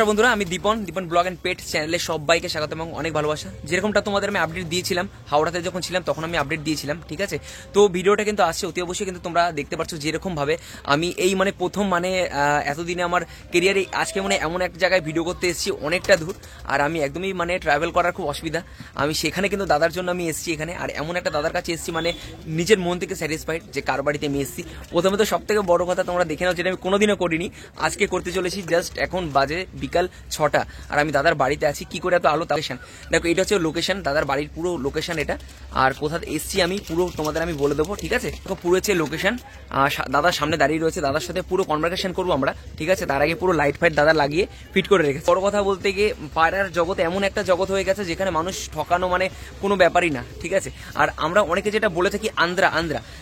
নমস্কার বন্ধুরা, আমি দীপন ব্লগ এন্ড পেট চ্যানেলে সবাইকে স্বাগত এবং অনেক ভালোবাসা। যেরকমটা তোমাদের আমি আপডেট দিয়েছিলাম হাওড়াতে যখন ছিলাম তখন আমি আপডেট দিয়েছিলাম, ঠিক আছে। তো ভিডিওটা কিন্তু আসছে অতি অবশ্যই, কিন্তু তোমরা দেখতে পাচ্ছ যেরকম ভাবে আমি এই প্রথম এতদিনে আমার কেরিয়ারে আজকে এমন এক জায়গায় ভিডিও করতে এসেছি অনেকটা দূর। আর আমি একদমই ট্রাভেল করার খুব অসুবিধা। আমি সেখানে কিন্তু দাদার জন্য আমি এসেছি এখানে, আর এমন একটা দাদার কাছে এসেছি নিজের মন থেকে স্যাটিসফাইড যে কার বাড়িতে আমি এসেছি। প্রথমে তো সব থেকে বড় কথা তোমরা দেখে নাও, যেটা আমি কোনোদিনও করিনি, আজকে করতে চলেছি। জাস্ট এখন বাজে বিকাল 6টা আর আমি দাদার বাড়িতে আছি। কি করে এত আলো লোকেশন দেখো, এটা হচ্ছে লোকেশন, দাদার বাড়ির পুরো লোকেশন এটা। আর কোথা এসছি আমি পুরো তোমাদের আমি বলে দেবো, ঠিক আছে। পুরো হচ্ছে লোকেশন, দাদার সামনে দাঁড়িয়ে রয়েছে, দাদার সাথে পুরো কনভারসেশন করবো আমরা, ঠিক আছে। তার আগে পুরো লাইট ফাইট দাদা লাগিয়ে ফিট করে রেখেছে। বড় কথা বলতে গিয়ে পায়রার জগৎ এমন একটা জগৎ হয়ে গেছে যেখানে মানুষ ঠকানো কোনো ব্যাপারই না, ঠিক আছে। আর আমরা অনেকে যেটা বলে থাকি আন্দ্রা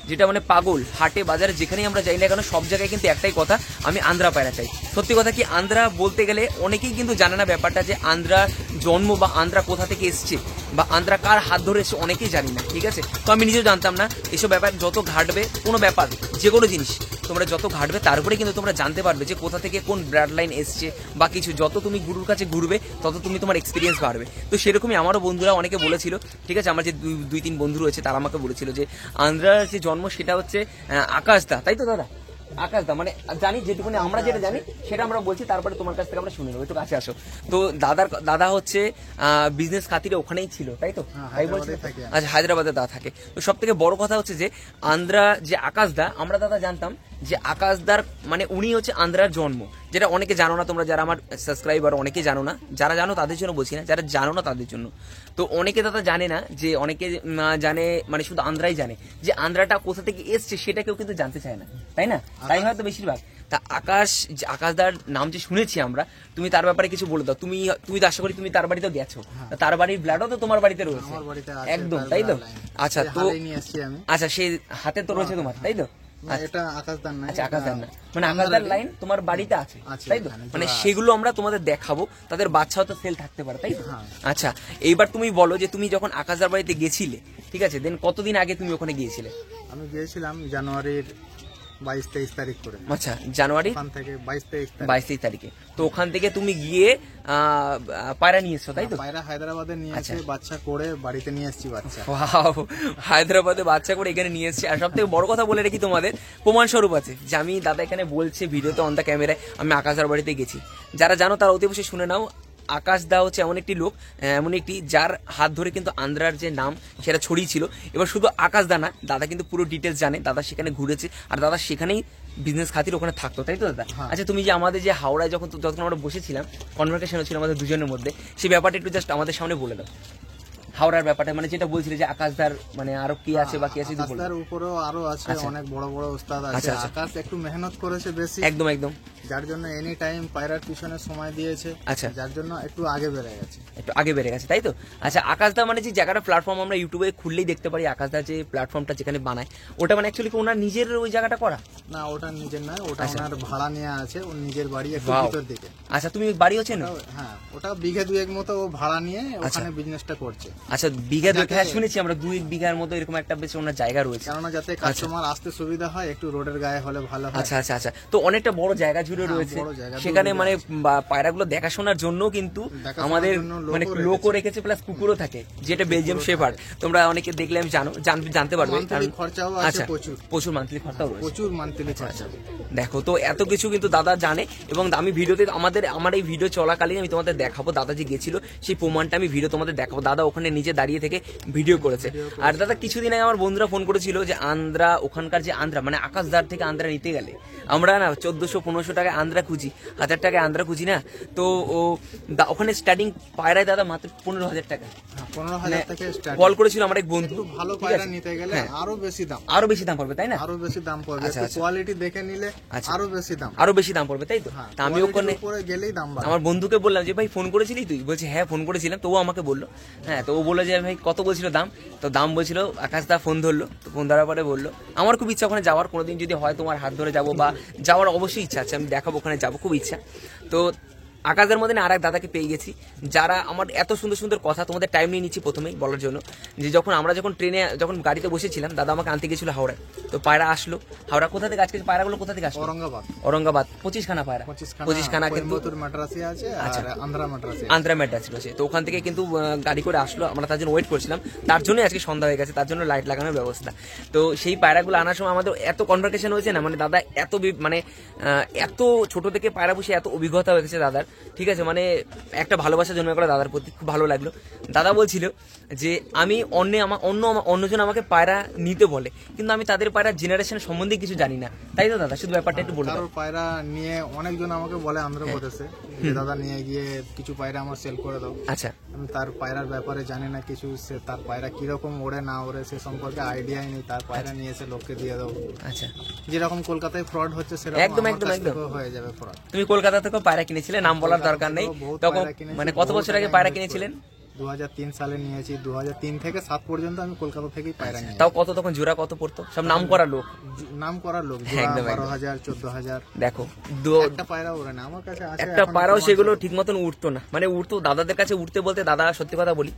যেটা পাগল, হাটে বাজারে যেখানেই আমরা যাই না কেন সব জায়গায় কিন্তু একটাই কথা, আমি আন্দ্রা পায়রা চাই। সত্যি কথা কি, আন্দ্রা বলতে গেলে অনেকেই কিন্তু জানে না ব্যাপারটা, যে আন্দ্রা জন্ম বা আন্দ্রা কোথা থেকে এসছে বা আন্দ্রা কার হাত ধরে এসছে অনেকেই জানি না, ঠিক আছে। তো আমি নিজেও জানতাম না। এসব ব্যাপার যত ঘাটবে, কোনো ব্যাপার যে কোনো জিনিস তোমরা যত ঘাটবে তারপরে কিন্তু তোমরা জানতে পারবে যে কোথা থেকে কোন ব্লাড লাইন এসছে বা কিছু। যত তুমি গুরুর কাছে ঘুরবে তত তুমি তোমার এক্সপিরিয়েন্স বাড়বে। তো সেরকমই আমারও বন্ধুরা অনেকে বলেছিল, ঠিক আছে। আমার যে দুই তিন বন্ধু রয়েছে তারা আমাকে বলেছিল যে আন্দ্রার যে জন্ম সেটা হচ্ছে আকাশদা, তাই তো দাদা? আকাশদা জানি, যেটুকুনি আমরা যেটা জানি সেটা আমরা বলছি, তারপরে তোমার কাছ থেকে আমরা শুনে নেবো। একটু কাছে আসো। তো দাদা হচ্ছে বিজনেস খাতিরে ওখানেই ছিল, তাই তো? তাই বলছি। আচ্ছা, হায়দ্রাবাদে দাদা থাকে। তো সব থেকে বড় কথা হচ্ছে যে আন্দ্রা যে আকাশদা, আমরা দাদা জানতাম যে আকাশদার উনি হচ্ছে আন্দ্রার জন্ম, যেটা অনেকে জানো না তোমরা, যারা আমার সাবস্ক্রাইবার অনেকে জানো না। যারা জানো তাদের জন্য বলছি না, যারা জানো না তাদের জন্য। তো অনেকে দাদা জানে না, যে অনেকে জানে শুধু আন্দ্রাই জানে যে আন্দ্রাটা কোথা থেকে এসছে, সেটা কেউ কিন্তু জানতে চায় না, তাই না? তাই হয়তো বেশিরভাগ। তা আকাশদার নাম যে শুনেছি আমরা, তুমি তার ব্যাপারে কিছু বলে দাও। তুমি তো আশা করি তুমি তার বাড়িতেও গেছো, তার বাড়ির ব্লাডও তো তোমার বাড়িতে রয়েছে একদম, তাই তো? আচ্ছা, তো আচ্ছা সেই হাতে তো রয়েছে তোমার, তাই তো? এটা আকাশদার না, আচ্ছা আকাশদার না, আকাশদার লাইন তোমার বাড়িতে আছে, তাই তো? সেগুলো আমরা তোমাদের দেখাবো, তাদের বাচ্চাও তো সেল থাকতে পারে, তাই তো? আচ্ছা, এইবার তুমি বলো যে তুমি যখন আকাশদার বাড়িতে গেছিলে, ঠিক আছে, দেন কতদিন আগে তুমি ওখানে গিয়েছিলে? আমি গিয়েছিলাম জানুয়ারির 22-23 তারিখ করে। আচ্ছা, জানুয়ারি থেকে 22-23 তারিখে। তো ওখান থেকে তুমি গিয়ে পায়রা নিয়ে এসছো, তাই তো? পায়রা হায়দ্রাবাদে নিয়ে এসে বাচ্চা করে বাড়িতে নিয়ে এসেছি বাচ্চা। ওয়াও, হায়দ্রাবাদে বাচ্চা করে এখানে নিয়ে এসেছি। আর সব থেকে বড় কথা বলে রেখি, তোমাদের প্রমাণ স্বরূপ আছে যে আমি দাদা এখানে বলছে ভিডিওতে অন দ্য ক্যামেরায় আমি আকাশদার বাড়িতে গেছি। যারা জানো তারা অতি অবশ্যই শুনে নাও। আকাশদা হচ্ছে এমন একটি লোক, এমন একটি যার হাত ধরে কিন্তু আন্দ্রার যে নাম সেটা ছড়িয়েছিল। এবার শুধু আকাশদা না, দাদা কিন্তু পুরো ডিটেলস জানে, দাদা সেখানে ঘুরেছে আর দাদা সেখানেই বিজনেস খাতির ওখানে থাকতো, তাই তো দাদা? আচ্ছা, তুমি যে আমাদের যে হাওড়ায় যখন আমরা বসেছিলাম, কনভারসেশন হচ্ছিল আমাদের দুজনের মধ্যে, সেই ব্যাপারটা একটু জাস্ট আমাদের সামনে বলে দাও। হাওড়ার ব্যাপারটা যেটা বলছিলে যে আকাশদার আরো কি আছে বা কি আছে, আকাশদার উপরেও আরো আছে, অনেক বড় বড় ওস্তাদ আছে। আকাশ একটু মেহনত করেছে বেশি, একদম, যার জন্য এনি টাইম পায়রার পিছনে সময় দিয়েছে। আচ্ছা, যার জন্য একটু আগে বেড়ে গেছে, তাই তো? আচ্ছা, আকাশদা যে জায়গাটা প্ল্যাটফর্ম আমরা ইউটিউবে খুললেই দেখতে পারি, আকাশদা যে প্ল্যাটফর্মটা যেখানে বানায়, ওটা অ্যাকচুয়ালি ওনার নিজের ওই জায়গাটা করা না? ওটা নিজের নয়, ওটা ওনার ভাড়া নেওয়া আছে, ওর নিজের বাড়ি একটু ভিতর দিকে। আচ্ছা, তুমি বাড়িও চেনো? হ্যাঁ, ওটা বিঘা 2 মতো ও ভাড়া নিয়ে ওখানে বিজনেসটা করছে। আচ্ছা, বিঘা 2, হ্যাঁ শুনেছি আমরা 2 বিঘার মতো এরকম একটা বেশ ওনার জায়গা রয়েছে, কেননা যাতে কাস্টমার আসতে সুবিধা হয়, একটু রোডের গায়ে হলে ভালো হয়। আচ্ছা আচ্ছা আচ্ছা, তো অনেকটা বড় জায়গা জুড়ে রয়েছে সেখানে, পায়রাগুলো দেখাশোনার জন্য কিন্তু আমাদের লোকও রেখেছে, প্লাস কুকুরও থাকে, যেটা বেলজিয়াম শেফার্ড। তোমরা অনেকে দেখলে আমি জানতে পারবে। আচ্ছা, প্রচুর মান্থলি খরচাও রয়েছে, প্রচুর মান্থলি খরচা। দেখো, তো এত কিছু কিন্তু দাদা জানে, এবং আমি ভিডিওতে আমার এই ভিডিও চলাকালীন আমি তোমাদের দেখাবো, দাদা যে গেছিল সেই প্রমাণটা আমি ভিডিও তোমাদের দেখাবো। দাদা ওখানে নিচে দাঁড়িয়ে থেকে ভিডিও করেছে। আর দাদা কিছুদিন আগে আমার বন্ধুরা ফোন করেছিল যে আন্দ্রা, ওখানকার যে আন্দ্রা আকাশদার থেকে আন্দ্রা নিতে গেলে আমরা না 1400-1500 টাকায় আন্দ্রা খুঁজি, 1000 টাকায় আন্দ্রা খুঁজি না। তো ওখানে স্টার্টিং পায়রায় দাদা মাত্র 15,000 টাকা। 15,000 থেকে কল করেছিল আমার এক বন্ধু। ভালো পায়রা নিতে গেলে আরো বেশি দাম পড়বে, তাই না? আরো বেশি দাম পড়বে, কোয়ালিটি দেখে নিলে আরো বেশি দাম পড়বে, তাই তো? আমি ওখানে গেলেই দাম বাড়বে। আমার বন্ধুকে বললাম যে ভাই ফোন করেছিলি তুই? বলছে হ্যাঁ ফোন করেছিলাম। তো ও আমাকে বললো, হ্যাঁ, তো ও বললো যে ভাই কত বলছিল দাম? তো দাম বলছিল, আকাশদা ফোন ধরলো, তো ফোন ধরার পরে বললো আমার খুব ইচ্ছা ওখানে যাওয়ার, কোনোদিন যদি হয় তোমার হাত ধরে যাবো, বা যাওয়ার অবশ্যই ইচ্ছা আছে, আমি দেখাবো ওখানে যাবো, খুব ইচ্ছা। তো আকাশের মধ্যে আর এক দাদাকে পেয়ে গেছি, যারা আমার এত সুন্দর সুন্দর কথা, তোমাদের টাইম নিয়ে নিচ্ছি প্রথমেই বলার জন্য যে আমরা যখন ট্রেনে গাড়িতে বসেছিলাম, দাদা আমাকে আনতে গেছিল হাওড়ায়। তো পায়রা আসলো হাওড়া কোথা থেকে, আজকে পায়রাগুলো কোথা থেকে আসলো? ঔরঙ্গাবাদ 25 খানা পায়রা, 25 খানা কিন্তু আন্ধ্রা ম্যাড্রাসি আছে। তো ওখান থেকে কিন্তু গাড়ি করে আসলো, আমরা তার জন্য ওয়েট করছিলাম, তার জন্যই আজকে সন্ধ্যা হয়ে গেছে, তার জন্য লাইট লাগানোর ব্যবস্থা। তো সেই পায়রাগুলো আনার সময় আমাদের এত কনভারসেশন হয়েছে না, মানে দাদা এত এত ছোট থেকে পায়রা বসে এত অভিজ্ঞতা হয়ে গেছে দাদার, ঠিক আছে, মানে একটা ভালোবাসা জন্মে গেল দাদার প্রতি, খুব ভালো লাগলো। দাদা বলছিল যে আমি অন্যজন আমাকে পায়রা নিতে বলে, কিন্তু আমি তাদের পায়রা জেনারেশন সম্বন্ধে কিছু জানি না, তাই তো দাদা? শুধু ব্যাপারটা একটু বলে দাও। পায়রা নিয়ে অনেকজন আমাকে বলে আন্ধ্রপ্রদেশে, দাদা নিয়ে গিয়ে কিছু পায়রা আমার সেল করে দাও। আচ্ছা, আমি তার পায়রার ব্যাপারে জানি না কিছু, সে তার পায়রা কিরকম ওড়ে না ওড়ে সে সম্পর্কে আইডিয়াই নেই, তার পায়রা নিয়ে এসে লোককে দিয়ে দাও। আচ্ছা, যেরকম কলকাতায় ফ্রড হচ্ছে সেরকম একদম হয়ে যাবে ফ্রড। তুমি কলকাতা থেকে পায়রা কিনেছিলে, নাম বলার দরকার নেই, তখন মানে কত বছর আগে পায়রা কিনেছিলেন? 2003 সালে নিয়েছি, 2003 থেকে 7 পর্যন্ত আমি কলকাতা থেকেই পায়রা নিয়েছি। তাও কত তখন জোড়া কত পড়তো? সব নাম করা লোক, 12,000 14,000। দেখো একটা পায়রা ওড়ে না আমার কাছে, একটা পায়রাও সেগুলো ঠিক মতন উঠতো না, মানে উঠতো দাদাদের কাছে উঠতে বলতে, দাদা সত্যি কথা বলি,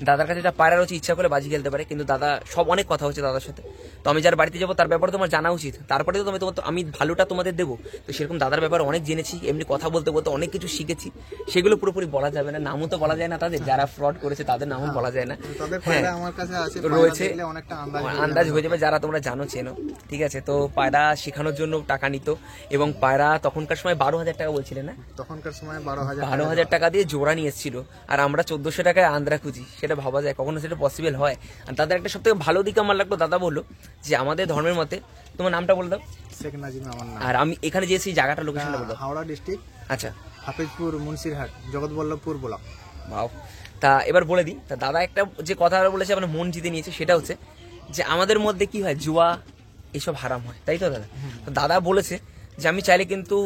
দাদার কাছে যা পায়রা রয়েছে ইচ্ছা করে বাজি খেলতে পারে, কিন্তু দাদা সব অনেক কথা হচ্ছে দাদার সাথে। তো আমি যার বাড়িতে যাবো তার ব্যাপারে তোমার জানা উচিত, তারপরে তো আমি ভালোটা তোমাদের দেবো। তো সেরকম দাদার ব্যাপারে অনেক জেনেছি, এমনি কথা বলতে বলতে অনেক কিছু শিখেছি, সেগুলো পুরোপুরি বলা যাবে না, নামও তো বলা যায় না তাদের, যারা ফ্রড করেছে তাদের নামও বলা যায় না। রয়েছে আন্দাজ হয়ে যাবে, যারা তোমরা জানো চেনো, ঠিক আছে। তো পায়রা শেখানোর জন্য টাকা নিত, এবং পায়রা তখনকার সময় 12,000 টাকা বলছিলেন না? তখনকার সময় 12,000 টাকা দিয়ে জোড়া নিয়ে এসেছিল, আর আমরা 1400 টাকায় আন্দ্রা খুঁজি, সেটা ভাবা যায় কখনো সেটা পসিবল হয়? আর তাদের একটা সব থেকে ভালো দিক আমার লাগলো, দাদা বললো যে আমাদের ধর্মের মতে, তোমার নামটা বলে দাও। শেখ নাজিম আমার নাম। আর আমি এখানে যে সেই জায়গাটা লোকেশনটা বলে দাও। হাওড়া ডিস্ট্রিক্ট, আচ্ছা, হাফিজপুর মুন্সিরহাট, জগৎবল্লভপুর ব্লক। ভাও, তা এবার বলে দিই, তা দাদা একটা যে কথা বলেছে আপনার মন জিতে নিয়েছে, সেটা হচ্ছে যে আমাদের মধ্যে কি হয়, জুয়া এইসব হারাম হয়, তাই তো দাদা? তো দাদা বলেছে যে আমি চাইলে কিন্তু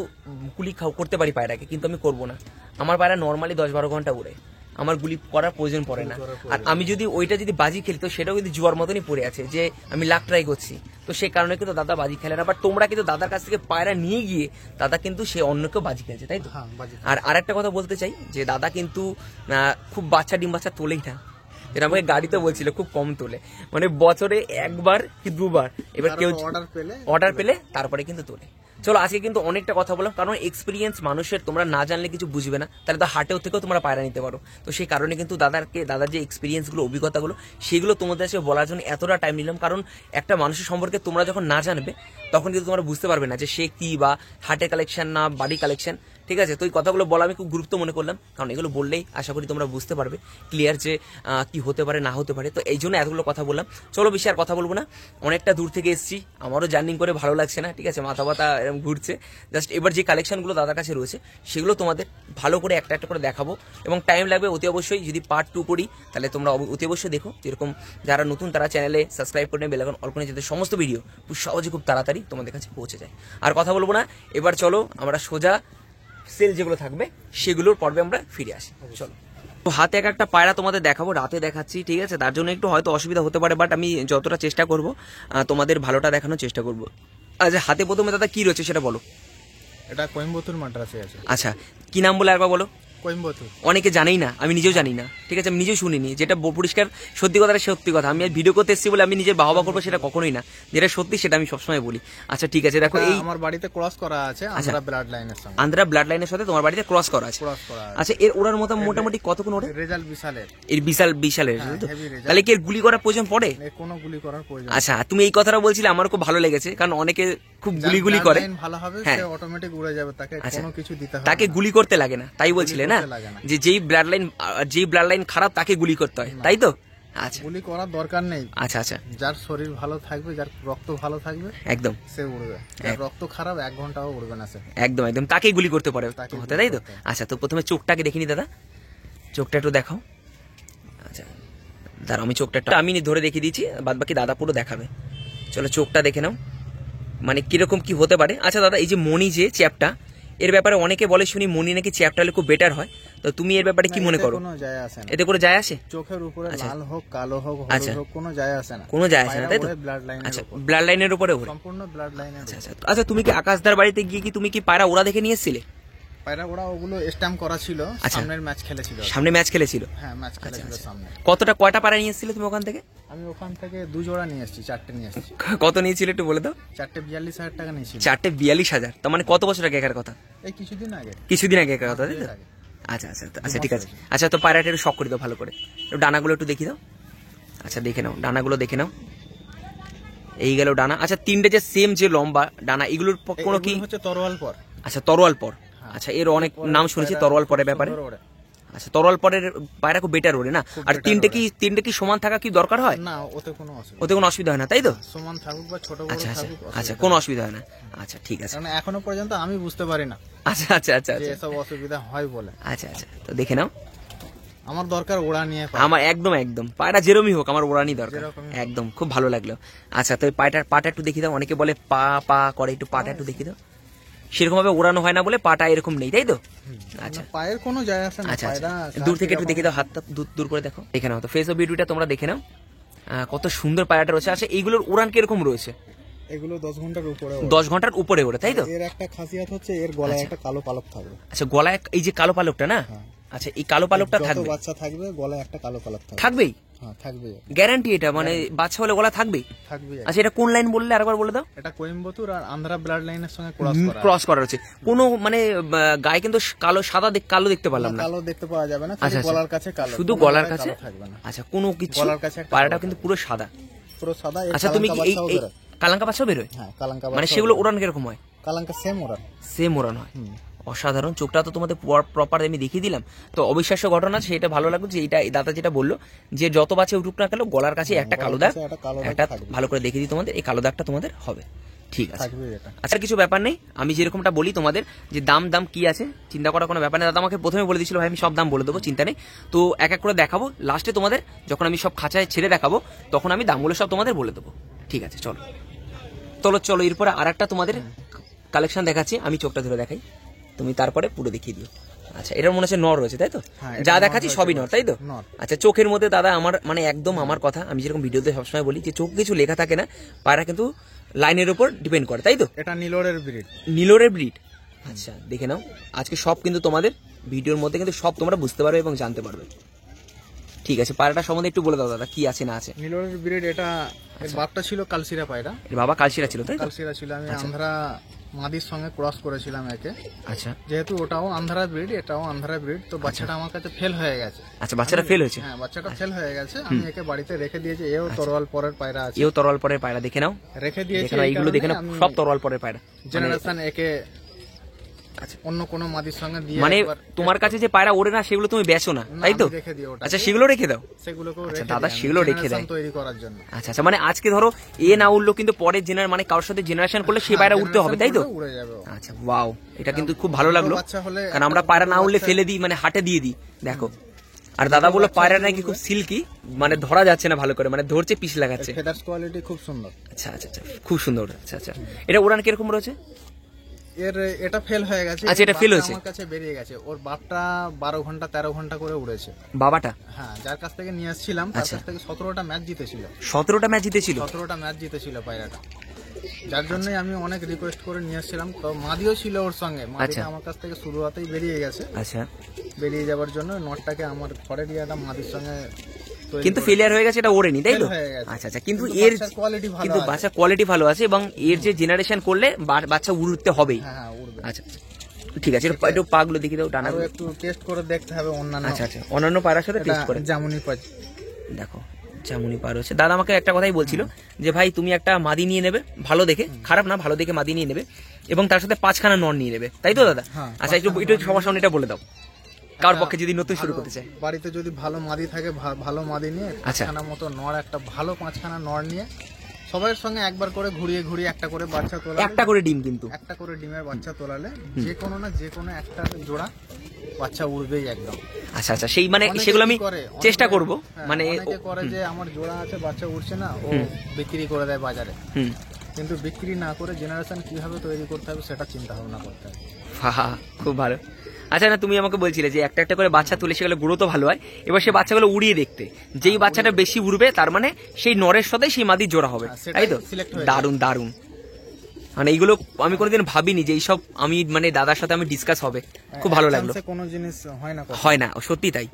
গুলি করতে পারি পায়রাকে, কিন্তু আমি করবো না। আমার পায়রা নর্মালি 10-12 ঘন্টা উড়ে, আমার গুলি করার প্রয়োজন পড়ে না। আর আমি যদি ওইটা যদি বাজি খেলি, তো সেটাও কিন্তু জুয়ার মতনই পড়ে আছে, যে আমি লাখ ট্রাই করছি। তো সেই কারণে কিন্তু দাদা বাজি খেলে না। বাট তোমরা কিন্তু দাদার কাছ থেকে পায়রা নিয়ে গিয়ে দাদা কিন্তু সে অন্যকেও বাজি খেলছে, তাই তো? আর আরেকটা কথা বলতে চাই, যে দাদা কিন্তু খুব ডিম বাচ্চা তোলেই না, যেটা আমাকে গাড়িতে বলছিল, খুব কম তোলে, মানে বছরে একবার কি দুবার, এবার কেউ অর্ডার পেলে তারপরে কিন্তু তোলে। চলো, আজকে কিন্তু অনেকটা কথা বললাম, কারণ এক্সপিরিয়েন্স মানুষের, তোমরা না জানলে কিছু বুঝবে না, তাহলে তো হাটেও থেকেও তোমরা পায়রা নিতে পারো। তো সেই কারণে কিন্তু দাদার যে এক্সপিরিয়েন্সগুলো, অভিজ্ঞতাগুলো, সেগুলো তোমাদের কাছে বলার জন্য এতটা টাইম নিলাম। কারণ একটা মানুষের সম্পর্কে তোমরা যখন না জানবে, তখন কিন্তু তোমরা বুঝতে পারবে না যে সে কি, বা হাটের কালেকশন না বাড়ি কালেকশন, ঠিক আছে? তো এই কথাগুলো বলা আমি খুব গুরুত্ব মনে করলাম, কারণ এগুলো বললেই আশা করি তোমরা বুঝতে পারবে ক্লিয়ার যে কি হতে পারে না হতে পারে। তো এই জন্য এতগুলো কথা বললাম। চলো, বেশি আর কথা বলবো না, অনেকটা দূর থেকে এসেছি, আমারও জার্নিং করে ভালো লাগছে না, ঠিক আছে, মাথা ব্যথা এরকম ঘুরছে। জাস্ট এবার যে কালেকশনগুলো দাদার কাছে রয়েছে, সেগুলো তোমাদের ভালো করে একটা একটা করে দেখাবো, এবং টাইম লাগবে অতি অবশ্যই। যদি পার্ট 2 করি, তাহলে তোমরা অতি অবশ্যই দেখো, যেরকম যারা নতুন তারা চ্যানেলে সাবস্ক্রাইব করে বেল আইকন অল করে, যাতে সমস্ত ভিডিও খুব সহজে খুব তাড়াতাড়ি তোমাদের কাছে পৌঁছে যায়। আর কথা বলবো না, এবার চলো আমরা সোজা সেল যেগুলো থাকবে সেগুলোর পর্বে আমরা ফিরে আসি। চলো, তো হাতে একটা পায়রা তোমাদের দেখাবো, রাতে দেখাচ্ছি, ঠিক আছে? তার জন্য একটু হয়তো অসুবিধা হতে পারে, বাট আমি যতটা চেষ্টা করব তোমাদের ভালোটা দেখানোর চেষ্টা করব। আচ্ছা, হাতে প্রথমে দাদা কি রয়েছে সেটা বলো। এটা কোয়েম্বাটুর মাদ্রাসে আছে। আচ্ছা, কি নাম বলে একবার বলো। কোয়েম্বাটুর। অনেকে জানেই না, আমি নিজেও জানি না, ঠিক আছে, আমি নিজেও শুনিনি, যেটা পরিষ্কার সত্যি কথাটা সত্যি কথা। আমি ভিডিও করতে এসেছি বলে আমি নিজের বাহবা করবো সেটা কখনোই না, যেটা সত্যি সেটা আমি সবসময় বলি। আচ্ছা, ঠিক আছে, দেখো এই আমার বাড়িতে ক্রস করা আছে আন্ধ্রা ব্লাড লাইনের সঙ্গে। আন্ধ্রা ব্লাড লাইনের সাথে তোমার বাড়িতে ক্রস করা আছে। আচ্ছা, এর ওড়ার মতো মোটামুটি কতক্ষণ ওড়ে? রেজাল্ট বিশালের। এর বিশালের, তাহলে কি এর গুলি করার প্রয়োজন পড়ে? কোনো গুলি করার প্রয়োজন। আচ্ছা, তুমি এই কথাটা বলছিলে, আমার খুব ভালো লেগেছে, কারণ অনেকে খুব গুলি করে, ভালো হবে, সে অটোমেটিক উড়ে যাবে, তাকে কোনো কিছু দিতে হবে না, তাকে গুলি করতে লাগে না, তাই বলছিলে না, যে যেই ব্লাড লাইন খারাপ তাকে গুলি করতে হয়, তাই তো? আচ্ছা, গুলি করার দরকার নেই। আচ্ছা আচ্ছা, যার শরীর ভালো থাকবে, যার রক্ত ভালো থাকবে, একদম সে উড়বে। যার রক্ত খারাপ 1 ঘন্টাও উড়বে না সে, একদম একদম তাকেই গুলি করতে পারে হতে, তাই তো? আচ্ছা, তো প্রথমে চোখটাকে দেখিনি দাদা, চোখটা একটু দেখাও। আচ্ছা, দাঁড়াও, আমি চোখটা আমি ধরে দেখিয়ে দিচ্ছি, বাদ বাকি দাদা পুরো দেখাবে। চলো, চোখটা দেখে নাও, মানে কিরকম কি হতে পারে। আচ্ছা দাদা, এই যে মনি যে চ্যাপটা, এর ব্যাপারে অনেকে বলে শুনি মনি নাকি চ্যাপটা হলে খুব বেটার হয়, তো তুমি এর ব্যাপারে কি মনে করো? এতে করে যায় আসে? চোখের উপরে লাল হোক কালো হোক হলুদ হোক কোনো যায় আসে না, কোনো যায় আসে না, তাই তো? আচ্ছা, ব্লাড লাইনের উপরে ওরে, সম্পূর্ণ ব্লাড লাইনের। আচ্ছা, তুমি কি আকাশদার বাড়িতে গিয়ে কি তুমি কি পায়রা ওরা দেখে নিয়ে এসেছিলে? পায়রা ওরা ওগুলো স্ট্যাম্প করা ছিল, সামনের ম্যাচ খেলেছিল। সামনে ম্যাচ খেলেছিল? হ্যাঁ ম্যাচ খেলেছিল সামনে। কয়টা পায়রা নিয়ে এসেছিলে তুমি ওখান থেকে? আমি ওখান থেকে 2 জোড়া নিয়ে এসেছি, 4টে নিয়ে এসেছি। কত নিয়েছিল একটু বলে দাও। 4টে 42,000 টাকা নিয়েছিল। 4টে 42,000, তার মানে কত বছর আগে একার কথা? এই কিছুদিন আগে একার কথা, তাই তো? আচ্ছা আচ্ছা আচ্ছা, ঠিক আছে। আচ্ছা, তো পায়রাটা একটু শক করে দাও ভালো করে, একটু ডানাগুলো একটু দেখি দাও। আচ্ছা, দেখে নাও ডানাগুলো, দেখে নাও। এই গেল ডানা। আচ্ছা, 3টে যে সেম যে লম্বা ডানা, এগুলোর কোনো কি হচ্ছে তরোয়াল পর? আচ্ছা, তরোয়াল পর। আচ্ছা, এর অনেক নাম শুনেছি তরোয়াল পরের ব্যাপারে। আচ্ছা, তরোয়াল পরের পায়রা খুব বেটার ওরে না? আর 3টে কি সমান থাকা কি দরকার হয়? না, ওতে কোনো অসুবিধা হয় না, তাই তো? সমান থাকুক বা ছোট বড় থাকুক, আচ্ছা, কোনো অসুবিধা হয় না। আচ্ছা, ঠিক আছে। কারণ এখনো পর্যন্ত আমি বুঝতে পারি না আচ্ছা আচ্ছা আচ্ছা যে এসব অসুবিধা হয় বলে। আচ্ছা আচ্ছা, তো দেখে নাও। আমার দরকার ওড়া নিয়ে, আমার একদম পায়রা যেরমই হোক আমার ওড়ানি দরকার, একদম। খুব ভালো লাগলো। আচ্ছা, তো পাটা একটু দেখি দাও। অনেকে বলে পা পা করে, একটু পাটা একটু দেখি দাও। সেরকম ভাবে ওড়ানো হয় না বলে পাটা এরকম নেই, তাই তো? আচ্ছা, পায়ের কোনো যায় আসে না। আচ্ছা, দূর থেকে একটু দেখে দাও, হাতটা দূর করে দেখো। দেখে নাও তো, ফেস ও ভিডিওটা তোমরা দেখে নাও, কত সুন্দর পায়রাটা রয়েছে। আচ্ছা, এইগুলোর উড়ান কিরকম রয়েছে? এগুলো 10 ঘন্টার উপরে। 10 ঘন্টার উপরে ওড়ে, তাই তো? এর একটা খাসিয়াত হচ্ছে এর গলায় একটা কালো পালক থাকবে। আচ্ছা, গলায় এই যে কালো পালকটা না? আচ্ছা, এই কালো পালকটা থাকবে? যত বাচ্চা থাকবে গলায় একটা কালো পালক থাকবেই? হ্যাঁ, থাকবে, গ্যারান্টি এটা? মানে বাচ্চা হলে গলা থাকবেই? আচ্ছা, এটা কোন লাইন বললে আরেকবার বলে দাও। এটা কোয়েম্বাটুর আর আন্ধ্রা ব্লাড লাইনের সঙ্গে ক্রস করা হচ্ছে। কোনো মানে গায়ে কিন্তু কালো দেখতে পারলাম না। কালো দেখতে পাওয়া যাবে না, শুধু গলার কাছে কালো, শুধু গলার কাছে থাকবে না। আচ্ছা, কোনো কিছু গলার কাছে পায়রাটা কিন্তু পুরো সাদা। আচ্ছা, তুমি কি এই কালাঙ্কা বাচ্চাও বেরোয়? হ্যাঁ, কালাঙ্কা মানে সেগুলো ওড়ান কিরকম হয়? কালাঙ্কা সেম ওড়ান হয়। অসাধারণ। চোখটা তো তোমাদের প্রপার আমি দেখিয়ে দিলাম। তো অবিশ্বাস্য ঘটনা, সেটা ভালো লাগলো যে এটা দাদা যেটা বললো যে যত বাচ্চা উঠুক না কেন গলার কাছে একটা কালো দাগ, একটা ভালো করে দেখিয়ে দিই তোমাদের। এই কালো দাগটা তোমাদের হবে, ঠিক আছে? আচ্ছা, কিছু ব্যাপার নেই। আমি যেরকমটা বলি তোমাদের যে দাম কি আছে চিন্তা করার কোনো ব্যাপার নেই। দাদা আমাকে প্রথমে বলে দিয়েছিল ভাই আমি সব দাম বলে দেবো, চিন্তা নেই। তো এক এক করে দেখাবো লাস্টে তোমাদের, যখন আমি সব খাঁচায় ছেড়ে দেখাবো তখন আমি দামগুলো সব তোমাদের বলে দেবো, ঠিক আছে? চলো এরপরে আর একটা তোমাদের কালেকশন দেখাচ্ছি। আমি চোখটা ধরে দেখাই, তুমি তারপরে পুরো দেখিয়ে দিও। আচ্ছা, এটার মনে হচ্ছে নর রয়েছে, তাই তো? যা দেখাচ্ছি সবই নর, তাই তো? আচ্ছা, চোখের মধ্যে দাদা আমার মানে একদম আমার কথা, আমি যেরকম ভিডিওতে সবসময় বলি যে চোখ কিছু লেখা থাকে না, পায়রা কিন্তু লাইনের উপর ডিপেন্ড করে, তাই তো? এটা নীলরের ব্রিড। আচ্ছা, দেখে নাও। আজকে সব কিন্তু তোমাদের ভিডিওর মধ্যে কিন্তু সব তোমরা বুঝতে পারবে এবং জানতে পারবে, ঠিক আছে? পায়রাটা সম্বন্ধে একটু বলে দাও দাদা, কি আছে না আছে? নীলরের ব্রিড, এটা এর বাপটা ছিল কালসিরা পায়রা। এর বাবা কালসিরা ছিল, তাই? কালসিরা ছিল। আমি আন্ধ্রা মাদির সঙ্গে ক্রস করেছিলাম একে। আচ্ছা, যেহেতু ওটাও আন্ধ্রা ব্রিড এটাও আন্ধ্রা ব্রিড, তো বাচ্চাটা আমার কাছে ফেল হয়ে গেছে। আচ্ছা, বাচ্চাটা ফেল হয়েছে? হ্যাঁ, বাচ্চাটা ফেল হয়ে গেছে। আমি একে বাড়িতে রেখে দিয়েছি। এও তরোয়াল পরের পায়রা আছে। এও তরোয়াল পরের পায়রা, দেখে নাও। রেখে দিয়েছি, এইগুলো দেখে নাও, সব তরোয়াল পরের পায়রা। জেনারেশন একে অন্য কোনো মাদির সঙ্গে দিয়ে, মানে তোমার কাছে যে পায়রা ওড়ে না সেগুলো তুমি বেচো না, তাই তো? আচ্ছা, সেগুলো রেখে দাও। আচ্ছা দাদা, সেগুলো রেখে দেয় তৈরি করার জন্য। আচ্ছা, মানে আজকে ধরো এ না উঠলো কিন্তু পরের মানে কারোর সাথে জেনারেশন করলে সেই পায়রা উঠতে হবে, তাই তো? আচ্ছা, ওয়াও, এটা কিন্তু খুব ভালো লাগলো। কারণ আমরা পায়রা না উঠলে ফেলে দিই, মানে হাটে দিয়ে দিই, দেখো। আর দাদা বললো পায়রা নাকি খুব সিল্কি, মানে ধরা যাচ্ছে না ভালো করে, মানে ধরছে পিস লাগাচ্ছে। ফেদার্স কোয়ালিটি খুব সুন্দর। আচ্ছা আচ্ছা আচ্ছা, খুব সুন্দর। আচ্ছা আচ্ছা, এটা উড়ান কিরকম রয়েছে? এটা ফেল হয়ে গেছে। আচ্ছা, এটা ফেল হয়েছে, আমার কাছে বেরিয়ে গেছে। ওর বাপটা 12 ঘন্টা 13 ঘন্টা করে উড়েছে বাবাটা। হ্যাঁ, যার কাছ থেকে নিয়ে আসছিলাম তার কাছ থেকে 17টা ম্যাচ জিতেছিল। 17টা ম্যাচ জিতেছিল? 17টা ম্যাচ জিতেছিল পায়রাটা, যার জন্যই আমি অনেক রিকোয়েস্ট করে নিয়ে আসছিলাম। তো মাদিও ছিল ওর সঙ্গে। মাদিটা আমার কাছ থেকে শুরুতেই বেরিয়ে গেছে। আচ্ছা, বেরিয়ে যাওয়ার জন্য নটটাকে আমার ঘরে দিয়ে একটা মাদির সঙ্গে, কিন্তু ফেলিয়ার হয়ে গেছে, এটা ওড়েনি, তাই তো? আচ্ছা আচ্ছা, কিন্তু এর বাচ্চা কোয়ালিটি ভালো আছে এবং এর যে জেনারেশন করলে বাচ্চা উড়তে হবেই। আচ্ছা, ঠিক আছে, একটু পাগুলো দেখি দাও, ডানা একটু টেস্ট করে দেখতে হবে অন্যান্য। আচ্ছা আচ্ছা, অন্যান্য পায়রার সাথে টেস্ট করে। জামুনি পায়, দেখো জামুনি পায়রা হচ্ছে। দাদা আমাকে একটা কথাই বলছিল যে ভাই তুমি একটা মাদি নিয়ে নেবে ভালো দেখে, খারাপ না, ভালো দেখে মাদি নিয়ে নেবে এবং তার সাথে 5খানা নর নিয়ে নেবে, তাই তো দাদা? আচ্ছা, একটু সবার সামনে এটা বলে দাও, কার পক্ষে যদি নতুন শুরু করতে চায়। বাড়িতে যদি ভালো মাদি থাকে, ভালো মাদি নিয়ে 5খানা মতো নর, একটা ভালো 5খানা নর নিয়ে সবার সঙ্গে একবার করে ঘুরিয়ে একটা করে বাচ্চা তোলালে, একটা করে ডিম, কিন্তু একটা করে ডিমের বাচ্চা তোলালে যে কোনো না যে কোনো একটা জোড়া বাচ্চা উড়বেই একদম। আচ্ছা আচ্ছা, সেই মানে সেগুলো আমি চেষ্টা করব। মানে অনেকে করে যে আমার জোড়া আছে বাচ্চা উঠছে না, ও বিক্রি করে দেয় বাজারে। কিন্তু বিক্রি না করে জেনারেশন কিভাবে তৈরি করতে হবে সেটা চিন্তা ভাবনা করতে হবে। খুব ভালো। আচ্ছা, না তুমি আমাকে বলছিলে যে একটা একটা করে বাচ্চা তুলে সেগুলো গুঁড়ো তো ভালো হয়, এবার সেই বাচ্চাগুলো উড়িয়ে দেখতে, যেই বাচ্চাটা বেশি উড়বে তার মানে সেই নরের সাথে সেই মাদি জোড়া হবে, তাই তো? দারুন দারুন। মানে এইগুলো আমি কোনোদিন ভাবিনি যে এইসব আমি মানে দাদার সাথে আমি ডিসকাস হবে, খুব ভালো লাগলো। কোনো জিনিস হয় না, সত্যি তাই।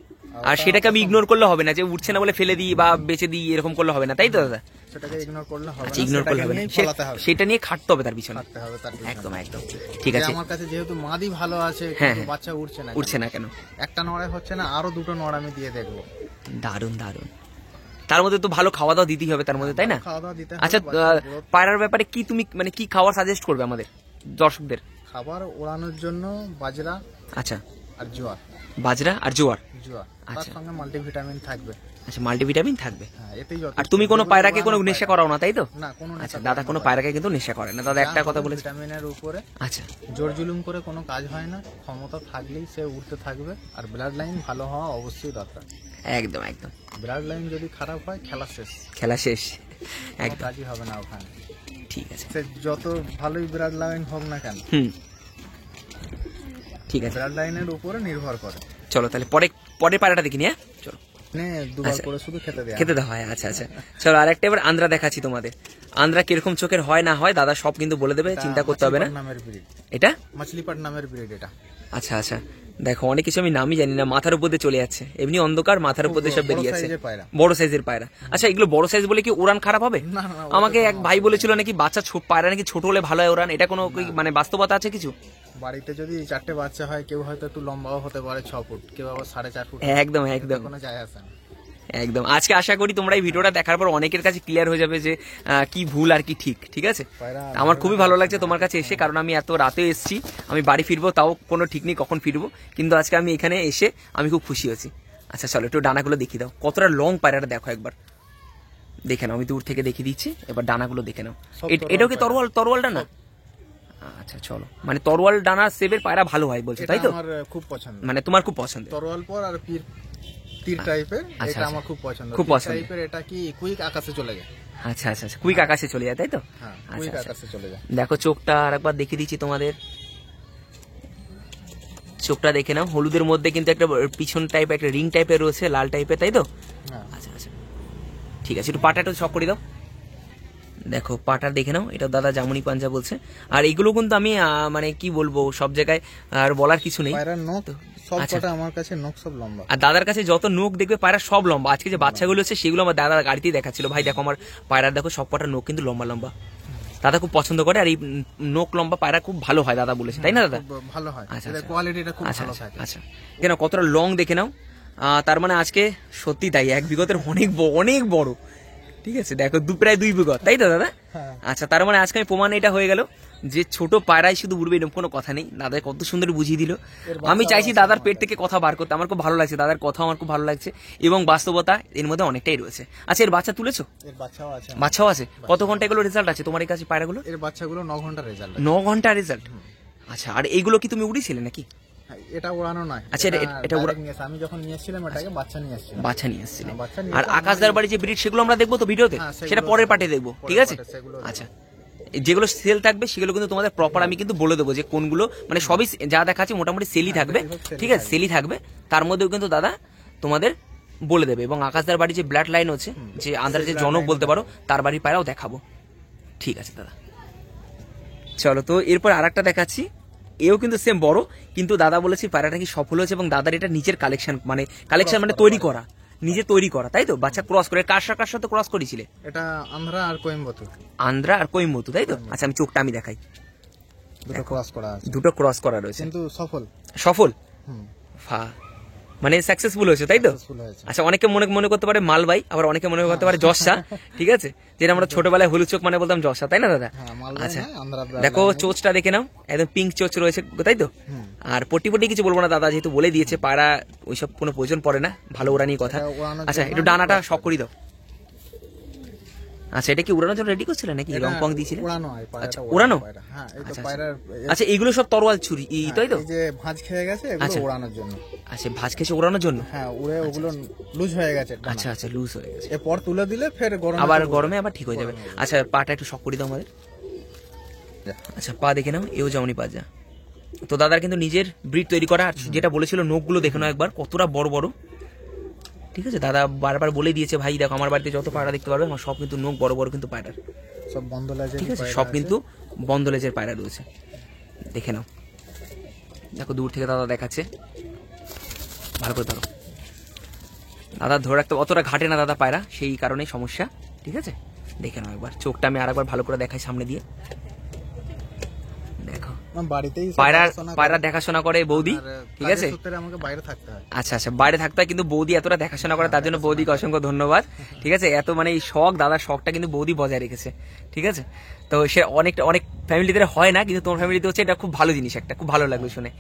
আর সেটাকে আমি ইগনোর করলে হবে না, যে উঠছে না বলে ফেলে দিই বা বেঁচে দিই এরকম করলে হবে না, তাই তো দাদা? সেটাকে ইগনোর করলে হবে না, ইগনোর করলে হবে না, সেটা নিয়ে খাটতে হবে তার পিছনে। একদম একদম ঠিক আছে। আমার কাছে যেহেতু মাদি ভালো আছে, হ্যাঁ, কিন্তু বাচ্চা উঠছে না কেন? একটা নড়াই হচ্ছে না, আরো দুটো নড় আমি দিয়ে দেখবো। দারুন দারুন। তার মধ্যে তো ভালো খাওয়া দাওয়া দিতেই হবে তার মধ্যে, তাই না? খাওয়া দাওয়া দিতে হবে। আচ্ছা, পায়রার ব্যাপারে কি তুমি মানে কি খাবার সাজেস্ট করবে আমাদের দর্শকদের? খাবার ওড়ানোর জন্য বাজরা, আচ্ছা, আর জোয়ার। বাজরা আর জোয়ার, তার সঙ্গে মাল্টিভিটামিন থাকবে। আচ্ছা, মাল্টিভিটামিন থাকবে। হ্যাঁ, এতেই যথেষ্ট। আর তুমি কোনো পায়রাকে কোনো নেশা করাও না, তাই তো? না, কোনো নেশা। আচ্ছা, দাদা কোনো পায়রাকে কিন্তু নেশা করে না। দাদা একটা কথা বলেছে, ভিটামিনের উপরে আচ্ছা, জোর জুলুম করে কোনো কাজ হয় না, ক্ষমতা থাকলেই সে উঠতে থাকবে। আর ব্লাড লাইন ভালো হওয়া অবশ্যই দরকার। একদম একদম। ব্লাড লাইন যদি খারাপ হয়, খেলা শেষ, একদম, কাজই হবে না ওখানে। ঠিক আছে, সে যত ভালোই ব্লাড লাইন হোক না কেন, ঠিক আছে, ব্লাড লাইনের উপরে নির্ভর করে। চলো তাহলে পরে পায়রাটা দেখিনি। হ্যাঁ, চলো। দুবার করে শুধু খেতে দেওয়া হয়। আচ্ছা আচ্ছা, চলো আরেকটা এবার আন্দ্রা দেখাচ্ছি তোমাদের। আন্দ্রা কিরকম চোখের হয় না হয় দাদা সব কিন্তু বলে দেবে, চিন্তা করতে হবে না। এটা মাছলিপাট নামের ব্রিড এটা। আচ্ছা আচ্ছা, দেখো অনেক কিছু আমি নামই জানি না, মাথার উপর দিয়ে চলে যাচ্ছে, এমনি অন্ধকার, মাথার উপর দিয়ে সব বেরিয়ে যাচ্ছে, বড় সাইজের পায়রা। আচ্ছা, এগুলো বড় সাইজ বলে কি উড়ান খারাপ হবে? আমাকে এক ভাই বলেছিল নাকি বাচ্চা পায়রা নাকি ছোট হলে ভালো হয় উড়ান, এটা কোনো মানে বাস্তবতা আছে কিছু? বাড়িতে যদি 4টে বাচ্চা হয়, কেউ হয়তো একটু লম্বাও হতে পারে 6 ফুট, কেউ আবার 4.5 ফুট। একদম একদম, কোনো যায় আসে না। একদম। আজকে আশা করি তোমরা এই ভিডিওটা দেখার পর অনেকের কাছে ক্লিয়ার হয়ে যাবে যে কি ভুল আর কি ঠিক। ঠিক আছে, আমার খুবই ভালো লাগছে তোমার কাছে এসে, কারণ আমি এত রাতে এসেছি, আমি বাড়ি ফিরবো তাও কোনো ঠিক নেই কখন ফিরবো, কিন্তু আজকে আমি এখানে এসে আমি খুব খুশি হয়েছি। আচ্ছা চলো, একটু ডানাগুলো দেখিয়ে দাও, কতটা লং পায়রাটা দেখো একবার, দেখে নাও, আমি দূর থেকে দেখিয়ে দিচ্ছি, এবার ডানাগুলো দেখে নাও। এটাও কি তরোয়াল ডানা? আচ্ছা চলো, মানে তরোয়াল ডানা সেভের পায়রা ভালো হয় বলছো, তাই তো? আমার খুব পছন্দ, মানে তোমার খুব পছন্দ তরোয়াল পর আর তীর টাইপের, এটা আমার খুব পছন্দ। টাইপের এটা কি কুইক আকাশে চলে যায়। আচ্ছা আচ্ছা, কুইক আকাশে চলে যায়, তাই তো? হ্যাঁ, কুইক আকাশে চলে যায়। দেখো চোখটা আরেকবার দেখিয়ে দিচ্ছি তোমাদের, চোখটা দেখে নাও, হলুদের মধ্যে কিন্তু একটা পিছন টাইপ, একটা রিং টাইপের রয়েছে, লাল টাইপের, তাই তো? আচ্ছা আচ্ছা, ঠিক আছে, একটু পাটাটা শক করে দাও। দেখো পাটা দেখে নাও, এটা দাদা জামুনি পাঞ্জা বলছে। আর এগুলো কিন্তু আমি মানে কি বলবো, সব জায়গায় আর বলার কিছু নেই। আমার কাছে নখ সব লম্বা, আর দাদার কাছে যত নখ দেখবে পায়রা সব লম্বা। আজকে যে বাচ্চাগুলো হচ্ছে সেগুলো আমার দাদা গাড়িতেই দেখাচ্ছিল, ভাই দেখো আমার পায়রা দেখো সব কটা নখ কিন্তু লম্বা লম্বা, দাদা খুব পছন্দ করে। আর এই নখ লম্বা পায়রা খুব ভালো হয় দাদা বলেছে, তাই না দাদা? ভালো হয়, কোয়ালিটিটা খুব ভালো থাকে। আচ্ছা, কেন কতটা লং দেখে নাও। তার মানে আজকে সত্যি তাই, এক বিগতের অনেক বড়। ঠিক আছে, দেখো প্রায় 2 বিঘত, তাই তো দাদা? আচ্ছা, তার মানে আজকে আমি প্রমাণ এটা হয়ে গেল যে ছোট পায়রাই শুধু উড়বে এরকম কোনো কথা নেই। দাদা কত সুন্দর বুঝিয়ে দিল। আমি চাইছি দাদার পেট থেকে কথা বার করতে, আমার খুব ভালো লাগছে, দাদার কথা আমার খুব ভালো লাগছে, এবং বাস্তবতা এর মধ্যে অনেকটাই রয়েছে। আচ্ছা, এর বাচ্চা তুলেছো? বাচ্চাও আছে। কত ঘন্টা এগুলো রেজাল্ট আছে তোমার কাছে পায়রাগুলো? এর বাচ্চাগুলো 9 ঘন্টা রেজাল্ট। 9 ঘন্টা রেজাল্ট? আচ্ছা, আর এইগুলো কি তুমি উড়িয়েছিলে নাকি? এটা উড়ানো নয়। আচ্ছা, এটা আমি যখন নিয়েছিলাম এটাকে বাচ্চা নিয়ে এসেছিলাম। আর আকাশদার বাড়ি যে ব্রিড সেগুলো আমরা দেখবো তো ভিডিওতে, সেটা পরের পার্টে দেখবো, ঠিক আছে? আচ্ছা, যেগুলো সেল থাকবে সেগুলো কিন্তু তোমাদের প্রপার আমি কিন্তু বলে দেবো যে কোনগুলো, মানে সবই যা দেখাচ্ছে মোটামুটি সেলই থাকবে, ঠিক আছে? সেলই থাকবে, তার মধ্যেও কিন্তু দাদা তোমাদের বলে দেবে। এবং আকাশদার বাড়ি যে ব্লাড লাইন হচ্ছে, যে আন্ধ্রার যে জনক বলতে পারো, তার বাড়ির পায়রাও দেখাবো। ঠিক আছে দাদা, চলো তো এরপর আরেকটা দেখাচ্ছি। এও কিন্তু সেম বড়, কিন্তু দাদা বলেছি পায়রাটা কি সফল হয়েছে, এবং দাদার এটা নিজের কালেকশন মানে তৈরি করা, নিজে তৈরি করা, তাই তো? বাচ্চা ক্রস করে কার সাথে ক্রস করেছিলে? এটা আন্ধ্রা আর কোয়েম্বাটুর, তাই তো? আচ্ছা, আমি চোখটা আমি দেখাই, দুটো ক্রস করা রয়েছে, কিন্তু সফল মানে সাকসেসফুল হয়েছে, তাই তো? আচ্ছা, অনেকে মনে করতে পারে মালবাই, আবার অনেকে মনে করতে পারে যশা, ঠিক আছে? যেটা আমরা ছোটবেলায় হলুদ চোখ মানে বলতাম যশা, তাই না দাদা? আচ্ছা, দেখো চোচটা দেখে নাও, একদম পিঙ্ক চোচ রয়েছে, তাই তো? আর পটি কিছু বলবো না দাদা, যেহেতু বলে দিয়েছে পায়রা ওইসব কোনো প্রয়োজন পড়ে না, ভালো ওড়ানি কথা। আচ্ছা, একটু ডানাটা শক করে দাও। আচ্ছা, এটা কি উড়ানোর জন্য রেডি করছিলে নাকি রং পং দিয়েছিলে? উড়ানো। আচ্ছা, এইগুলো সব তরোয়াল ছুরি, তাই তো? ভাঁজ খেয়ে গেছে, এগুলো উড়ানোর জন্য। আচ্ছা, ভাঁজ খেয়েছে উড়ানোর জন্য? হ্যাঁ, উড়ে ওগুলো লুজ হয়ে গেছে। আচ্ছা আচ্ছা, লুজ হয়ে গেছে, এরপর তুলে দিলে ফের গরমে আবার ঠিক হয়ে যাবে। আচ্ছা, পাটা একটু শক করে দাও আমাদের। আচ্ছা, পা দেখে নাও, এও জামুনি পাজা। তো দাদার কিন্তু নিজের ব্রিড তৈরি করা, যেটা বলেছিল নখগুলো দেখে নাও একবার, কতটা বড় বড়। ঠিক আছে, দাদা বারবার বলে দিয়েছে, ভাই দেখো আমার বাড়িতে যত পায়রা দেখতে পারবে আমার সব কিন্তু নখ বড় বড় কিন্তু পায়রার, সব বন্ধ লাগে, ঠিক আছে? সব কিন্তু বন্ধ লেজের পায়রা রয়েছে, দেখে নাও। দেখো দূর থেকে দাদা দেখাচ্ছে, ভালো করে ধরো দাদা, ধরে রাখতে অতটা ঘাটে না দাদা পায়রা, সেই কারণেই সমস্যা। ঠিক আছে, দেখে নাও একবার, চোখটা আমি আরেকবার ভালো করে দেখাই সামনে দিয়ে। দেখো বাড়িতেই পায়রা দেখাশোনা করে বৌদি, ঠিক আছে। আমাকে বাইরে থাকতে হয়। আচ্ছা আচ্ছা, বাইরে থাকতে হয়, কিন্তু বৌদি এতটা দেখাশোনা করে, তার জন্য বৌদিকে অসংখ্য ধন্যবাদ। ঠিক আছে, এত মানে এই শখ, দাদার শখটা কিন্তু বৌদি বজায় রেখেছে। ঠিক আছে, তো সে অনেক ফ্যামিলিতে হয় না, কিন্তু তোমার ফ্যামিলিতে হচ্ছে, এটা খুব ভালো জিনিস, একটা খুব ভালো লাগলো শুনে।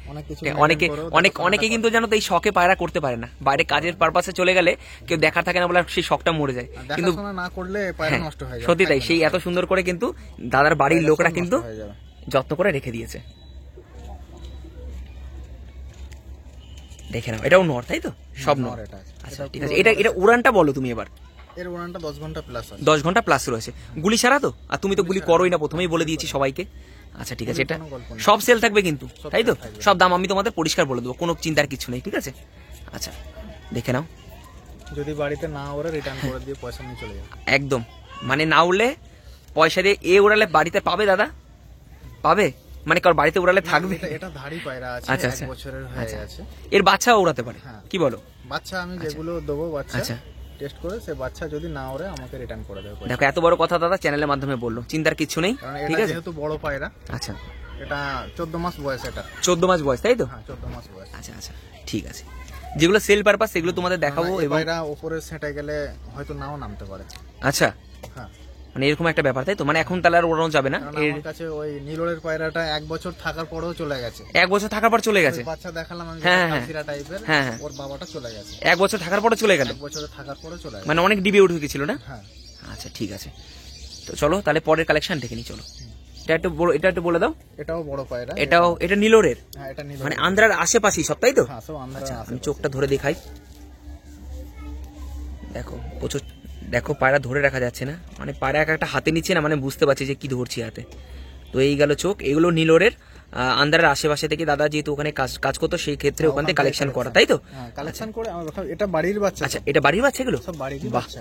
অনেকে কিন্তু জানো তো এই শখে পায়রা করতে পারে না, বাইরে কাজের পারপাসে চলে গেলে কেউ দেখার থাকে না বলে সেই শখটা মরে যায়। কিন্তু না করলে পায়রা নষ্ট হয়ে যায়, সত্যি তাই। সেই এত সুন্দর করে কিন্তু দাদার বাড়ির লোকরা কিন্তু যত্ন করে রেখে দিয়েছে। দেখে নাও, এটাও নর তাই তো, সব নর। আচ্ছা ঠিক আছে, এটা উড়ানটা বলো তুমি এবার। এর উড়ানটা 10 ঘন্টা প্লাস আছে। 10 ঘন্টা প্লাস রয়েছে, গুলি ছাড়া তো? আর তুমি তো গুলি করোই না, প্রথমেই বলে দিয়েছি সবাইকে। আচ্ছা ঠিক আছে, এটা সব সেল থাকবে কিন্তু, তাই তো? সব দাম আমি তোমাদের পরিষ্কার বলে দেবো, কোনো চিন্তার কিছু নেই। ঠিক আছে, আচ্ছা দেখে নাও। যদি বাড়িতে না ওরা রিটার্ন করে দিয়ে পয়সা নিয়ে চলে যাবে। একদম, মানে না উড়লে পয়সা দিয়ে, এ উড়ালে বাড়িতে পাবে দাদা, পাবে মানে কার বাড়িতে উড়ালে থাকবে। এটা ধাড়ি পায়রা আছে, আচ্ছা 1 বছরের হয়ে গেছে। এর বাচ্চাও উড়াতে পারে, কি বলো? বাচ্চা আমি যেগুলো দেবো বাচ্চা টেস্ট করে, সে বাচ্চা যদি না ওরে আমাকে রিটার্ন করে দেবে। দেখো এত বড় কথা দাদা চ্যানেলের মাধ্যমে বললো, চিন্তার কিছু নেই। ঠিক আছে, যেহেতু বড় পায়রা। আচ্ছা, এটা 14 মাস বয়স, এটা 14 মাস বয়স তাই তো? হ্যাঁ 14 মাস বয়স। আচ্ছা আচ্ছা ঠিক আছে, যেগুলো সেল পারপাস সেগুলো তোমাদের দেখাবো। এবং পায়রা উপরে সেটা গেলে হয়তো নাও নামতে পারে। আচ্ছা, হ্যাঁ মানে এরকম একটা ব্যাপার তাই তো, মানে এখন তাহলে আর ওড়ানো যাবে না। এর কাছে ওই নীলরের পায়রাটা 1 বছর থাকার পরেও চলে গেছে। 1 বছর থাকার পর চলে গেছে, বাচ্চা দেখালাম আমি, কালসিরা টাইপের। ওর বাবাটা চলে গেছে, 1 বছর থাকার পরে চলে গেল। 1 বছরে থাকার পরে চলে গেছে, মানে অনেক ডিবে উঠে গেছিল না? হ্যাঁ। আচ্ছা ঠিক আছে, তো চলো তাহলে পরের কালেকশন দেখে নি, চলো। এটা একটু বলে দাও। এটাও বড় পায়রা, এটা নীলরের। হ্যাঁ এটা নীলরের, মানে আন্ধ্রার আশেপাশেই সব তাই তো? হ্যাঁ সব আন্ধ্রার। আচ্ছা আমি চোখটা ধরে দেখাই, দেখো প্রচুর, দেখো পায়রা ধরে রাখা যাচ্ছে না, মানে পায়রা একটা হাতে নিচ্ছে না, মানে বুঝতে পারছি যে কি ধরছি হাতে। তো এই গেল চোখ, এগুলো নীলরের আন্ধ্রার আশেপাশে থেকে দাদা যেহেতু ওখানে কাজ করতো, সেই ক্ষেত্রে ওখান থেকে কালেকশন করা তাই তো? কালেকশন করে এটা বাড়ির বাচ্চা। আচ্ছা এটা বাড়ির বাচ্চা, এগুলো সব বাড়ির বাচ্চা।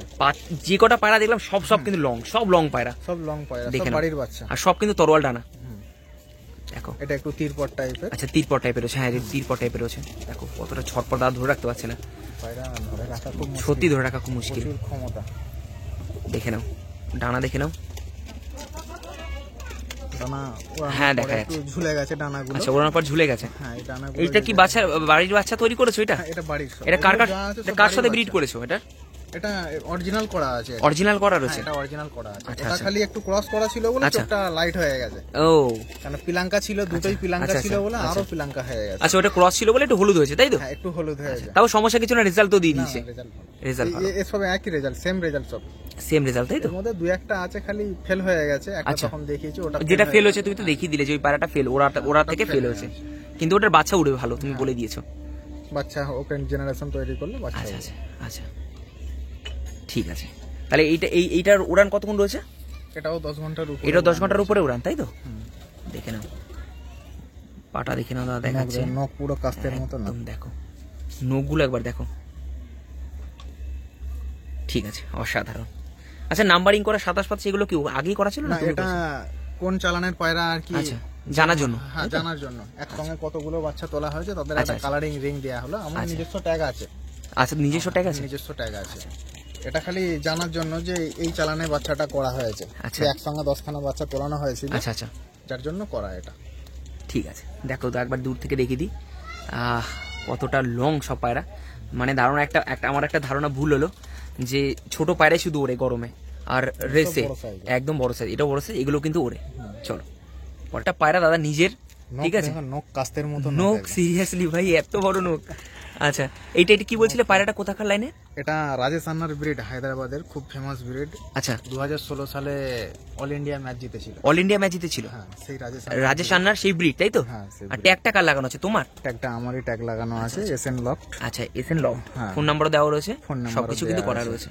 যে কটা পায়রা দেখলাম সব কিন্তু লং, সব লং পায়রা, সব লং পায়রা, সব বাড়ির বাচ্চা, আর সব কিন্তু তরোয়াল ডানা। দেখো এটা একটু তীরপট টাইপের। আচ্ছা তীরপট টাইপের আছে, হ্যাঁ তীরপট টাইপের আছে। দেখো কতটা ছটপট দাদা ধরে রাখতে পারছে না, পায়রা ধরে রাখা খুব মুশকিল, সত্যি ধরে রাখা খুব মুশকিল। প্রচুর ক্ষমতা। দেখে নাও ডানা, দেখে নাও ডানা, হ্যাঁ দেখা যাচ্ছে ঝুলে গেছে ডানাগুলো। আচ্ছা ওড়ানোর পর ঝুলে গেছে। হ্যাঁ এই ডানাগুলো। এইটা কি বাড়ির বাচ্চা তৈরি করেছো? এটা এটা বাড়ির, এটা কার সাথে ব্রিড করেছো? এটা অরিজিনাল করা আছে, অরিজিনাল করা রয়েছে, এটা অরিজিনাল করা আছে। এটা খালি একটু ক্রস করা ছিল বলে চোখটা লাইট হয়ে গেছে। ও কারণ পিলাঙ্কা ছিল, দুটোই পিলাঙ্কা ছিল বলে আরো পিলাঙ্কা হয়ে গেছে। আচ্ছা ওটা ক্রস ছিল বলে একটু হলুদ হয়েছে তাই তো? হ্যাঁ একটু হলুদ হয়েছে, তাও সমস্যা কিছু না, রেজাল্ট তো দিয়ে দিয়েছে। রেজাল্ট সব একই রেজাল্ট, সেম রেজাল্ট, সব সেম রেজাল্ট তাই তো? এর মধ্যে দুই একটা আছে খালি ফেল হয়ে গেছে, একটা তখন দেখিয়েছি, ওটা যেটা ফেল হয়েছে তুমি তো দেখিয়ে দিলে যে ওই পায়রাটা ফেল, ওরা থেকে ফেল হয়েছে, কিন্তু ওটার বাচ্চা উড়বে ভালো, তুমি বলে দিয়েছো। বাচ্চা ওপেন জেনারেশন তৈরি করলে বাচ্চা। আচ্ছা আচ্ছা আচ্ছা ঠিক আছে, তাহলে এইটার উড়ান কতক্ষণ রয়েছে? এটাও 10 ঘন্টার উপরে, এটাও 10 ঘন্টার উপরে উড়ান তাই তো? দেখে নাও পাটা, দেখে নাও দাদা, দেখাচ্ছে নখ পুরো কাস্তের মতো না, দেখো নখগুলো একবার দেখো, ঠিক আছে অসাধারণ। আচ্ছা নাম্বারিং করা 27 এগুলো কি আগেই করা ছিল না? এটা কোন চালানের পায়রা আর কি জানার জন্য, হ্যাঁ জানার জন্য। একসঙ্গে কতগুলো বাচ্চা তোলা হয়েছে তাদের একটা কালারিং রিং দেয়া হলো, আমার নিজস্ব ট্যাগ আছে। আচ্ছা নিজস্ব ট্যাগ আছে, নিজস্ব ট্যাগ আছে। এটা খালি জানার জন্য যে এই চালানে বাচ্চাটা করা হয়েছে, একসঙ্গে 10খানা বাচ্চা তোলানো হয়েছিল। আচ্ছা আচ্ছা, যার জন্য করা এটা। ঠিক আছে, দেখো তো একবার দূর থেকে দেখিয়ে দিই কতটা লং সব পায়রা, মানে ধারণা একটা আমার একটা ধারণা ভুল হলো যে ছোট পায়রাই শুধু ওড়ে গরমে, আর রেসে একদম বড় সাইজ, এটাও বড় সাইজ, এগুলো কিন্তু ওড়ে। চলো পরটা পায়রা দাদা নিজের, ঠিক আছে নখ কাস্তের মতো নখ, সিরিয়াসলি ভাই এত বড় নখ। আচ্ছা এইটা কি বলছিলে পায়রাটা কোথাকার লাইনে? এটা রাজেশ আন্নার ব্রিড, হায়দ্রাবাদের খুব ফেমাস ব্রিড। আচ্ছা 2016 সালে অল ইন্ডিয়া ম্যাচ জিতেছিল। অল ইন্ডিয়া ম্যাচ জিতেছিল, হ্যাঁ সেই রাজেশ আন্নার সেই ব্রিড তাই তো? হ্যাঁ। আর ট্যাগটা কার লাগানো আছে? তোমার ট্যাগটা আমারই ট্যাগ লাগানো আছে, এসএন লক। আচ্ছা এসএন লক, ফোন নাম্বার দেওয়া রয়েছে, সবকিছু কিন্তু করা রয়েছে।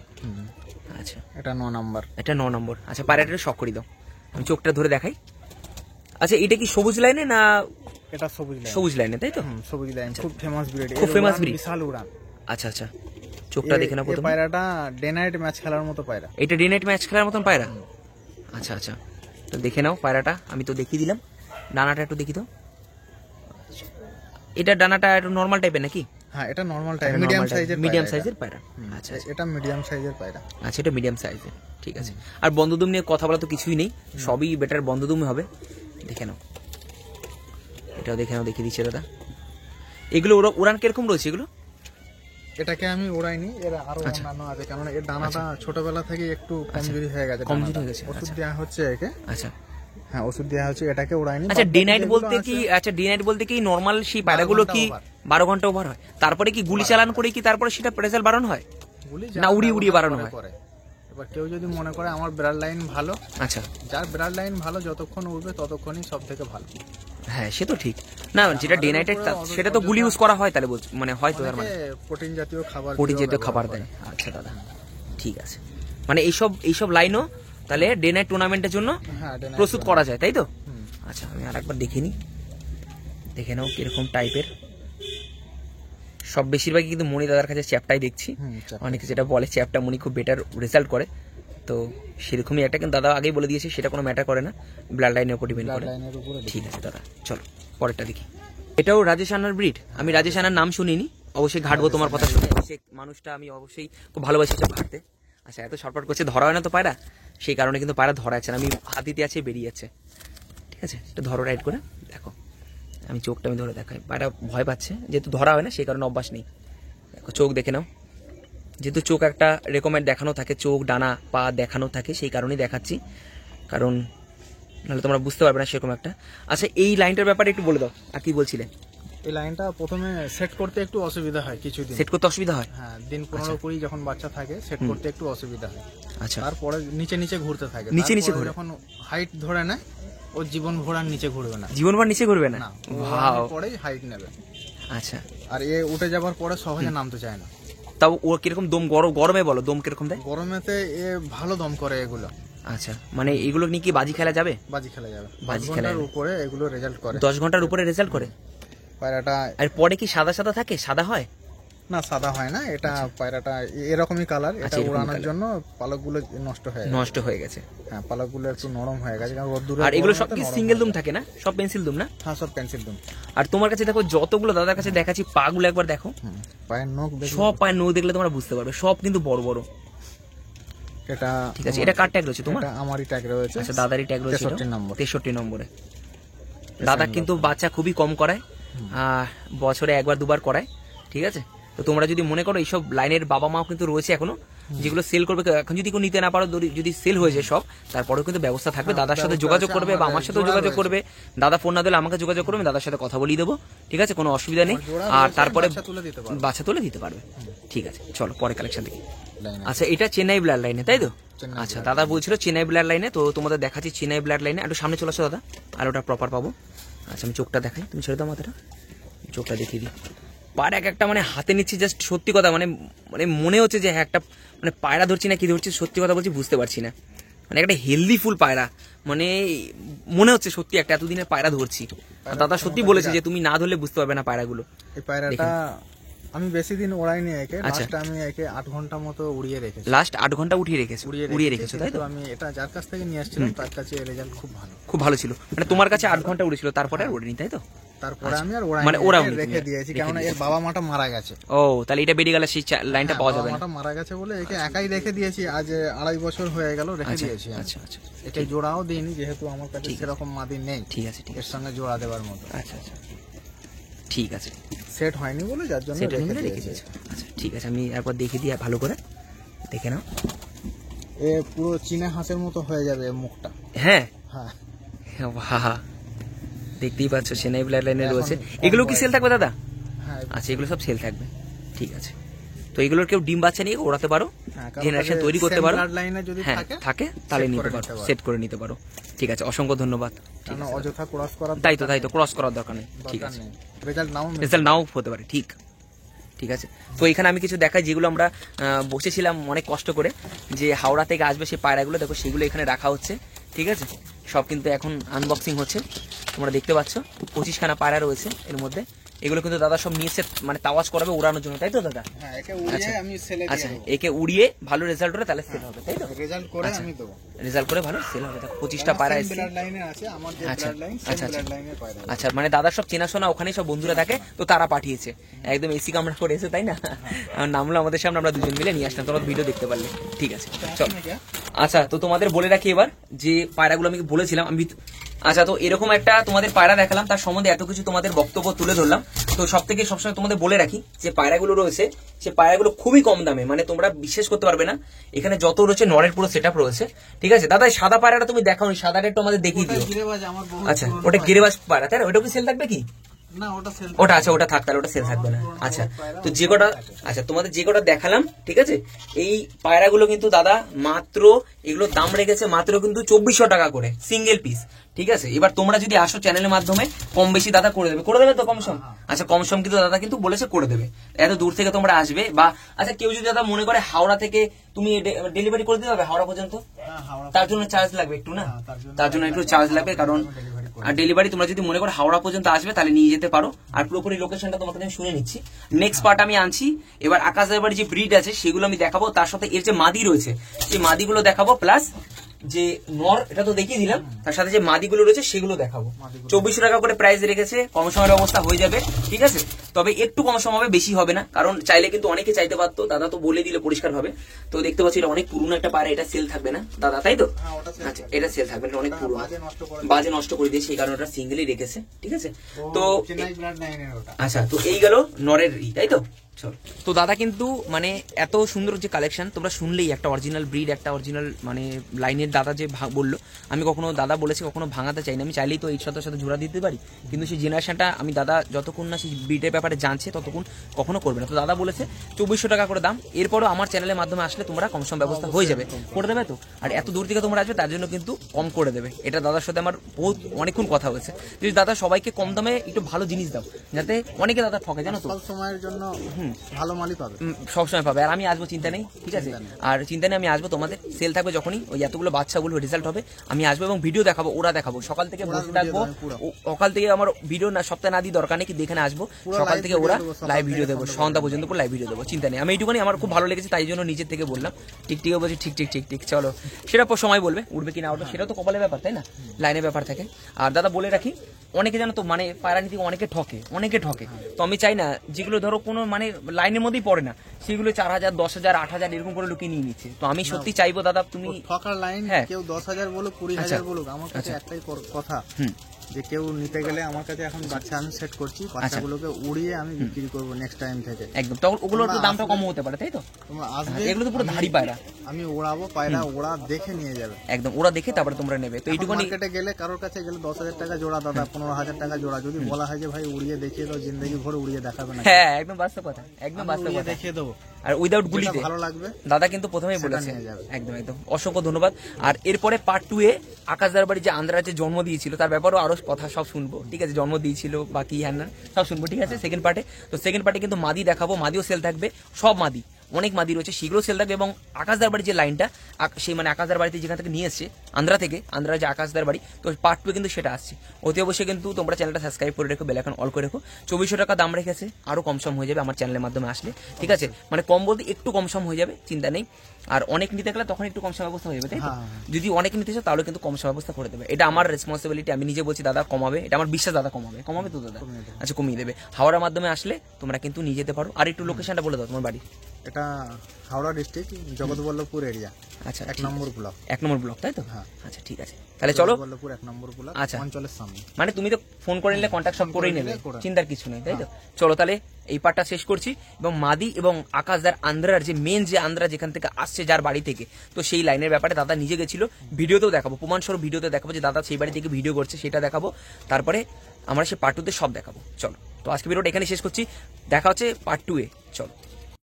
আচ্ছা এটা 9 নাম্বার, এটা 9 নম্বর। আচ্ছা পায়রাটা শক করে দাও, আমি চোখটা ধরে দেখাই। আচ্ছা এটা কি সবুজ লাইনে না? এটা সবুজ লাইন, সবুজ লাইনে তাই তো? সবুজ লাইন, খুব ফেমাস ব্রিড, খুব ফেমাস ব্রিড, বিশাল উড়ান। আচ্ছা আচ্ছা চোখটা দেখে নাও প্রথমে। এই পায়রাটা ডে নাইট ম্যাচ খেলার মতো পায়রা, এটা ডে নাইট ম্যাচ খেলার মতন পায়রা। আচ্ছা আচ্ছা তো দেখে নাও পায়রাটা, আমি তো দেখিয়ে দিলাম। ডানাটা একটু দেখি তো। এটা ডানাটা একটু নর্মাল টাইপের নাকি? হ্যাঁ, এটা নর্মাল টাইপ, মিডিয়াম সাইজের পায়রা। আচ্ছা, এটা মিডিয়াম সাইজের পায়রা। আচ্ছা, এটা মিডিয়াম সাইজের, ঠিক আছে। আর বন্ধুদুম নিয়ে কথা বলা তো কিছুই নেই, সবই বেটার বন্ধুদুমই হবে। দেখে নাও, এটাও দেখে নাও, দেখিয়ে দিচ্ছে দাদা। এগুলো উড়ান কিরকম রয়েছে এগুলো? এটাকে আমি ওড়াইনি, এর আরো অন্যান্য আছে, কারণ এর ডানাটা ছোটবেলা থেকে একটু কমজোরি হয়ে গেছে, ওষুধ দেওয়া হচ্ছে একে। আচ্ছা, হ্যাঁ, ওষুধ দেওয়া হচ্ছে, এটাকে ওড়াইনি। আচ্ছা, ডে নাইট বলতে কি, আচ্ছা ডে নাইট বলতে কি নরমাল সেই পায়রাগুলো কি 12 ঘন্টা ওভার হয়, তারপরে কি গুলি চালান করে কি তারপরে সেটা রেজাল্ট বাড়ানো হয়, না উড়িয়ে বাড়ানো হয়? এবার কেউ যদি মনে করে আমার ব্রাড লাইন ভালো, আচ্ছা, যার ব্রাড লাইন ভালো যতক্ষণ উঠবে ততক্ষণই সব থেকে ভালো। হ্যাঁ, সে তো ঠিক না, যেটা ডে নাইটের সেটা তো গুলি ইউজ করা হয়, তাহলে বলছি মানে হয়তো তার মানে প্রোটিন জাতীয় খাবার দেয়। আচ্ছা দাদা, ঠিক আছে, মানে এইসব লাইনও তাহলে ডে নাইট টুর্নামেন্টের জন্য প্রস্তুত করা যায়, তাই তো? আচ্ছা, আমি আরেকবার দেখে নিই, দেখে নাও কিরকম টাইপের। সব বেশিরভাগই কিন্তু মনি দাদার কাছে চ্যাপটাই দেখছি, অনেকে যেটা বলে চ্যাপটা মনি খুব বেটার রেজাল্ট করে, তো সেরকমই একটা, কিন্তু দাদা আগেই বলে দিয়েছে সেটা কোনো ম্যাটার করে না, ব্লাড লাইনের উপর ডিপেন্ড করে। ঠিক আছে দাদা, চলো পরেরটা দেখি। এটাও রাজেশ আনার ব্রিড। আমি রাজেশ আনার নাম শুনিনি, অবশ্যই ঘাটবো তোমার কথা শুনে। সে মানুষটা আমি অবশ্যই খুব ভালোবাসি সব ঘাটতে। আচ্ছা, এত শর্টকাট করছে, ধরা হয় না তো পায়রা, সেই কারণে কিন্তু পায়রা ধরা যাচ্ছে না, আমি হাত দিতে আছে বেরিয়ে যাচ্ছে। ঠিক আছে, এটা ধরো রাইট করে দেখো, আমি চোখটা আমি ধরে দেখাই, পায়রা ভয় পাচ্ছে যেহেতু ধরা হয় না, সেই কারণে অভ্যাস নেই। দেখো চোখ দেখে নাও, যেহেতু চোখ একটা রেকমেন্ড দেখানো থাকে, চোখ ডানা পা দেখানো থাকে, সেই কারণেই দেখাচ্ছি, কারণ নাহলে তোমরা বুঝতে পারবে না সেরকম একটা। আচ্ছা, এই লাইনটার ব্যাপারে একটু বলে দাও, আর কি বলছিলে? এই লাইনটা প্রথমে সেট করতে একটু অসুবিধা হয়, কিছুদিন সেট করতে অসুবিধা হয়। হ্যাঁ, দিন 15-20 যখন বাচ্চা থাকে সেট করতে একটু অসুবিধা হয়। আচ্ছা, তারপরে নিচে ঘুরতে থাকে, নিচে ঘুরে যখন হাইট ধরে নেয় ও জীবন ভোর নিচে ঘুরবে না, জীবনভর নিচে ঘুরবে না, পরেই হাইট নেবে। আচ্ছা, আর এ উঠে যাবার পরে সহজে নামতে চায় না। তাও ও কিরকম দম, গরমে বলো দম কিরকম দেয়? গরমেতে এ ভালো দম করে এগুলো। আচ্ছা, মানে এগুলো নিয়ে কি বাজি খেলা যাবে? বাজি খেলা যাবে, 10 ঘন্টার উপরে এগুলো রেজাল্ট করে। 10 ঘন্টার উপরে রেজাল্ট করে পায়রাটা। আর পরে কি সাদা সাদা থাকে? সাদা হয় না, সাদা হয় না, এটা পায়রাটা এরকমই কালার। এটা উড়ানোর জন্য পালকগুলো নষ্ট হয়ে গেছে। হ্যাঁ, পালকগুলো একটু নরম হয়ে গেছে, কারণ রোদ্দুরে। আর এগুলো সব কি সিঙ্গেল দুম থাকে না? সব পেন্সিল দুম না? হ্যাঁ, সব পেন্সিল দুম। আর তোমার কাছে দেখো যতগুলো দাদার কাছে দেখাচ্ছি, পাগুলো একবার দেখো, পায়ের নখ, সব পায়ের নখ দেখলে তোমরা বুঝতে পারবে, সব কিন্তু বড় বড়। এটা ঠিক আছে, এটা কার ট্যাগ রয়েছে তোমার? এটা আমারই ট্যাগ রয়েছে। আচ্ছা, দাদারই ট্যাগ রয়েছে 63 নম্বরে। দাদা কিন্তু বাচ্চা খুবই কম করায়, বছরে 1-2 বার করায়। ঠিক আছে, তো তোমরা যদি মনে করো এইসব লাইনের বাবা মাও কিন্তু রয়েছে এখনো, যেগুলো সেল করবে, এখন যদি কেউ নিতে না পারো, যদি সেল হয়ে যায় সব, তারপরেও কিন্তু ব্যবস্থা থাকবে, দাদার সাথে যোগাযোগ করবে বা আমার সাথেও যোগাযোগ করবে। দাদা ফোন না দিলে আমাকে যোগাযোগ করবে, দাদার সাথে কথা বলিয়ে দেবো। ঠিক আছে, কোনো অসুবিধা নেই। আর তারপরে বাচ্চা তুলে দিতে পারবে। ঠিক আছে, চলো পরে কালেকশন দেখি। আচ্ছা, এটা চেন্নাই ব্লাড লাইনে, তাই তো? আচ্ছা, দাদা বলছিল চেন্নাই ব্লাড লাইনে, তো তোমাদের দেখাচ্ছি চেন্নাই ব্লাড লাইনে। একটু সামনে চলে আসো দাদা, আর ওটা প্রপার পাবো। আচ্ছা, আমি চোখটা দেখাই, তুমি ছেড়ে দাও মাথাটা, চোখটা দেখিয়ে দিই। পায়রা একটা মানে হাতে নিচ্ছি, জাস্ট সত্যি কথা, মানে মনে হচ্ছে যে হ্যাঁ একটা মানে পায়রা ধরছি না কি ধরছি, সত্যি কথা বলছি বুঝতে পারছি না। মানে একটা হেলদি ফুল পায়রা, মানে মনে হচ্ছে সত্যি একটা এতদিনের পায়রা ধরছি। আর দাদা সত্যি বলেছে যে তুমি না ধরলে বুঝতে পারবে না পায়রাগুলো। এই পায়রাটা আমি বেশি দিন ওড়াইনি একে, লাস্ট আমি একে 8 ঘন্টা মতো উড়িয়ে রেখেছি। লাস্ট 8 ঘন্টা উড়িয়ে রেখেছো, তাই তো? আমি এটা যার কাছ থেকে নিয়ে আসছিলাম তার কাছে রেজাল্ট খুব ভালো ছিল। মানে তোমার কাছে 8 ঘন্টা উড়েছিল, তারপরে আর ওড়েনি, তাই তো? তারপরে আমি আর ওড়াইনি, রেখে দিয়েছি, কারণ এর বাবা মাটা মারা গেছে। ও, তাহলে এটা বেরিয়ে গেলে সেই লাইনটা পাওয়া যাবে না। মাটা মারা গেছে বলে একে একাই রেখে দিয়েছি, আজ 2.5 বছর হয়ে গেল রেখে দিয়েছি। আচ্ছা আচ্ছা, একে জোড়াও দিইনি, যেহেতু আমার কাছে সেরকম মাদি নেই। ঠিক আছে, এর সঙ্গে জোড়া দেওয়ার মতো। আচ্ছা আচ্ছা, ঠিক আছে, সেট হয়নি বলে যার জন্য রেখে দিয়েছি। আচ্ছা, ঠিক আছে, আমি একবার দেখে দিই, ভালো করে দেখে নাও। এ পুরো চীনা হাঁসের মতো হয়ে যাবে মুখটা। হ্যাঁ হ্যাঁ, বাহ, দেখতেই পাচ্ছ চেন্নাই ব্লাড লাইনে রয়েছে। এগুলো কি সেল থাকবে দাদা? হ্যাঁ, আচ্ছা, এগুলো সব সেল থাকবে। ঠিক আছে, তো এগুলোর কেউ ডিম বাচ্চা নিয়ে ওড়াতে পারো, জেনারেশন তৈরি করতে পারো। হ্যাঁ, থাকে তাহলে নিতে পারো, সেট করে নিতে পারো। ঠিক আছে, অসংখ্য ধন্যবাদ। অযথা ক্রস করার, তাই তো ক্রস করার দরকার নেই। ঠিক আছে, রেজাল্ট নাও হতে পারে। ঠিক আছে, তো এখানে আমি কিছু দেখাই, যেগুলো আমরা বসেছিলাম অনেক কষ্ট করে, যে হাওড়া থেকে আসবে সেই পায়রাগুলো, দেখো সেগুলো এখানে রাখা হচ্ছে। ঠিক আছে, সব কিন্তু এখন আনবক্সিং হচ্ছে, তোমরা দেখতে পাচ্ছ 25খানা পায়রা রয়েছে এর মধ্যে। এগুলো কিন্তু দাদা সব নিয়ে এসে মানে তাওয়াজ করাবে উড়ানোর জন্য, তাই তো দাদা? হ্যাঁ, একে উড়িয়ে আমি সেলে দিয়ে আচ্ছা, দেব। একে উড়িয়ে ভালো রেজাল্ট হলে তাহলে সেল হবে, তাই তো? রেজাল্ট করে আমি দেব। রেজাল্ট করে ভালো সেল হবে। দেখো 25টা পায়রা এসেছে। ব্লাড লাইনে আছে আমার যে আচ্ছা, ব্লাড লাইন, আচ্ছা, সেম ব্লাড লাইনের পায়রা। আচ্ছা, মানে দাদার সব চেনাশোনা ওখানেই সব বন্ধুরা থাকে, তো তারা পাঠিয়েছে একদম এসি কামরা করে এসে, তাই না? আর নামলো আমাদের সামনে, আমরা দুজন মিলে নিয়ে আসলাম, তোমরা ভিডিও দেখতে পারলে। ঠিক আছে, চল। আচ্ছা, তো তোমাদের বলে রাখি এবার যে পায়রাগুলো আমি বলেছিলাম আমি। আচ্ছা, তো এরকম একটা তোমাদের পায়রা দেখালাম, তার সম্বন্ধে এত কিছু তোমাদের বক্তব্য তুলে ধরলাম। তো সব থেকে সবসময় তোমাদের বলে রাখি যে পায়রাগুলো রয়েছে, সে পায়রাগুলো খুবই কম দামে, মানে তোমরা বিশ্বাস করতে পারবে না। এখানে যত রয়েছে নরের পুরো সেটআপ রয়েছে, ঠিক আছে দাদা? এই সাদা পায়রাটা তুমি দেখাও, সাদাটা একটু আমাদের দেখিয়ে দিও। আচ্ছা, ওটা গিরেবাজ পায়রা, তাই না? ওটা কি সেল থাকবে কি? না, ওটা সেল, ওটা আচ্ছা, ওটা থাক, তাহলে ওটা সেল থাকবে না। আচ্ছা, তো যে কটা, আচ্ছা তোমাদের যে কটা দেখালাম, ঠিক আছে, এই পায়রাগুলো কিন্তু দাদা মাত্র, এগুলো দাম রেখেছে মাত্র কিন্তু 2400 টাকা করে সিঙ্গেল পিস, ঠিক আছে? এবার তোমরা যদি আসো চ্যানেলের মাধ্যমে কম বেশি দাদা করে দেবে তো কম সম? আচ্ছা, কম সম কিন্তু দাদা কিন্তু বলেছে করে দেবে। এত দূর থেকে তোমরা আসবে, বা আচ্ছা কেউ যদি দাদা মনে করে হাওড়া থেকে তুমি ডেলিভারি করে দিতে হবে হাওড়া পর্যন্ত, তার জন্য চার্জ লাগবে একটু, না? তার জন্য একটু চার্জ লাগবে, কারণ আর ডেলিভারি তোমরা যদি মনে করো হাওড়া পর্যন্ত আসবে তাহলে নিয়ে যেতে পারো। আর পুরোপুরি লোকেশনটা তোমাকে আমি শুনে নিচ্ছি। নেক্সট পার্ট আমি আনছি। এবার আকাশ দরবারে যে ব্রিড আছে সেগুলো আমি দেখাবো, তার সাথে এর যে মাদি রয়েছে সেই মাদিগুলো দেখাবো, প্লাস যে নর এটা তো দেখিয়ে দিলাম, তার সাথে যে মাদিগুলো রয়েছে সেগুলো দেখাবো। 2400 টাকা করে প্রাইস রেখেছে, কম সময়ের অবস্থা হয়ে যাবে, ঠিক আছে? তবে একটু কম সময় হবে, বেশি হবে না, কারণ চাইলে কিন্তু অনেকে চাইতে পারতো, দাদা তো বলে দিলে পরিষ্কার ভাবে। তো দেখতে পাচ্ছি এটা অনেক পুরনো একটা পায়রা, এটা সেল থাকবে না দাদা, তাই তো? আচ্ছা, এটা সেল থাকবে না, অনেক পুরনো, বাজে নষ্ট করে দিয়ে, সেই কারণে ওটা সিঙ্গেলই রেখেছে, ঠিক আছে? তো আচ্ছা, তো এই গেল নরের, তাই তো? চল। তো দাদা কিন্তু মানে এত সুন্দর যে কালেকশন, তোমরা শুনলেই একটা অরিজিনাল ব্রিড, একটা অরিজিনাল মানে লাইনের দাদা যে বললো, আমি কখনো দাদা বলেছে কখনো ভাঙাতে চাই না, আমি চাইলেই তো এই সাথে সাথে জোড়া দিতে পারি, কিন্তু সেই জেনারেশনটা আমি দাদা যতক্ষণ না সেই ব্রিডের ব্যাপারে জানছে ততক্ষণ কখনো করবে না। তো দাদা বলেছে 2400 টাকা করে দাম, এরপরও আমার চ্যানেলের মাধ্যমে আসলে তোমরা কম সম ব্যবস্থা হয়ে যাবে, করে দেবে তো? আর এত দূর থেকে তোমরা আসবে তার জন্য কিন্তু কম করে দেবে। এটা দাদার সাথে আমার বহুত অনেকক্ষণ কথা হয়েছে, যদি দাদা সবাইকে কম দামে একটু ভালো জিনিস দাও, যাতে অনেকে দাদা ঠকে, জানো তো? সময়ের জন্য ভালো মালই পাবে, সবসময় পাবে। আর আমি আসবো, চিন্তা নেই, ঠিক আছে? আর চিন্তা নেই, আমি আসবো, তোমাদের সেল থাকবে যখনই ওই এতগুলো বাচ্চাগুলো রেজাল্ট হবে, আমি আসবো এবং ভিডিও দেখাবো, ওরা দেখাবো, সকাল থেকে বসে থাকবো, সকাল থেকে আমার ভিডিও না সপ্তাহে না দিয়ে দরকার নেই, কিন্তু এখানে আসবো সকাল থেকে, ওরা লাইভ ভিডিও দেবো, সন্ধ্যা পর্যন্ত লাইভ ভিডিও দেবো, চিন্তা নেই। আমি এইটুকুনি, আমার খুব ভালো লেগেছে, তাই জন্য নিজের থেকে বললাম। ঠিক ঠিক বলছি, ঠিক ঠিক ঠিক ঠিক। চলো, সেটা সময় বলবে উঠবে কিনা ওটা, সেটা তো কপালের ব্যাপার, তাই না? লাইনের ব্যাপার থাকে। আর দাদা বলে রাখি, অনেকে জানো তো মানে পায়রা নীতি অনেকে ঠকে, অনেকে ঠকে। তো আমি চাই না যেগুলো ধরো কোনো মানে লাইনের মধ্যেই পড়ে না, সেগুলো 4000, 10,000, 8,000 এরকম করে লুকিয়ে নিয়ে নিচ্ছে। তো আমি সত্যি চাইবো দাদা তুমি ঠকার লাইন, কেউ 10,000 বলুক, 20,000 বলুক, আমার কাছে একটাই কথা, যে কেউ নিতে গেলে আমার কাছে এখন বাচ্চা আমি সেট করছি, বাচ্চাগুলোকে উড়িয়ে আমি বিক্রি করবো নেক্সট টাইম থেকে, একদম। তখন ওগুলোর দামটা কম হতে পারে, তাই তো? তোমরা আসবে, এগুলো তো পুরো ধাড়ি পায়রা, আমি ওড়াবো পায়রা, ওরা দেখে নিয়ে যাবে, একদম ওরা দেখে তারপরে তোমরা নেবে। তো এইটুকু মার্কেটে গেলে কারোর কাছে গেলে 10,000 টাকা জোড়া দাদা, 15,000 টাকা জোড়া, যদি বলা হয় যে ভাই উড়িয়ে দেখিয়ে দাও, জিন্দগি ভর উড়িয়ে দেখাবে না। হ্যাঁ, একদম বাস্তব কথা, একদম বাস্তব কথা, দেখিয়ে দেবো, আর উইদাউট গুলিতে ভালো লাগবে। দাদা কিন্তু প্রথমেই বলেছে, একদম একদম অসংখ্য ধন্যবাদ। আর এরপরে পার্ট 2 এ আকাশ দরবারে যে আন্দ্রা যে জন্ম দিয়েছিল তার ব্যাপারেও আরো কথা সব শুনবো, ঠিক আছে? জন্ম দিয়েছিল বা কি হ্যান সব শুনবো, ঠিক আছে? সেকেন্ড পার্টে। তো সেকেন্ড পার্টে কিন্তু মাদি দেখাবো, মাদিও সেল থাকবে, সব মাদি, অনেক মাদি রয়েছে, সেগুলো সেল থাকবে। এবং আকাশদার বাড়ির যে লাইনটা, সেই মানে আকাশদার বাড়িতে যেখান থেকে নিয়ে এসছে আন্ধ্রা থেকে, আন্ধ্রার যে আকাশদার বাড়ি, তো পার্ট 2 কিন্তু সেটা আসছে। অতি অবশ্যই কিন্তু তোমরা চ্যানেলটা সাবস্ক্রাইব করে রেখো, বেল আইকন অল করে রেখো। 2400 টাকা দাম রেখেছে, আরো কম সম হয়ে যাবে আমার চ্যানেলের মাধ্যমে আসলে, ঠিক আছে? মানে কম বলতে একটু কম সম হয়ে যাবে, চিন্তা নেই। আর অনেক নিতে গেলে তখন একটু কম সম ব্যবস্থা হয়ে যাবে, তাই তো? যদি অনেক নিতে চাও তাহলে কিন্তু কম সম ব্যবস্থা করে দেবে, এটা আমার রেসপন্সিবিলিটি। আমি নিজে বলছি দাদা কমাবে, এটা আমার বিশ্বাস, দাদা কমাবে, কমাবে তো দাদা? আচ্ছা, কমিয়ে দেবে। হাওড়ার মাধ্যমে আসলে তোমরা কিন্তু নিয়ে যেতে পারো। আর একটু লোকেশনটা বলে দাও তোমার বাড়ি। এটা হাওড়া ডিস্ট্রিক্ট, জগৎবল্লভপুর এরিয়া। আচ্ছা, 1 নম্বর ব্লক। 1 নম্বর ব্লক, তাই তো? হ্যাঁ। আচ্ছা, ঠিক আছে, তাহলে চলো। জগৎবল্লভপুর 1 নম্বর ব্লক, আচ্ছা, অঞ্চলের সামনে। মানে তুমি তো ফোন করে নিলে কন্ট্যাক্ট সব করেই নেবে, চিন্তার কিছু নেই, তাই তো? চলো তাহলে এই পার্টটা শেষ করছি। এবং মাদি এবং আকাশদার আন্ধ্রার যে মেন যে আন্ধ্রা যেখান থেকে আসছে যার বাড়ি থেকে, তো সেই লাইনের ব্যাপারে দাদা নিজে গেছিল, ভিডিওতেও দেখাবো, প্রমাণস্বরূপ ভিডিওতে দেখাবো যে দাদা সেই বাড়ি থেকে ভিডিও করছে, সেটা দেখাবো। তারপরে আমরা সেই পার্ট 2 তে সব দেখাবো। চলো, তো আজকে ভিডিওটা এখানে শেষ করছি, দেখা হচ্ছে পার্ট 2 এ। চলো।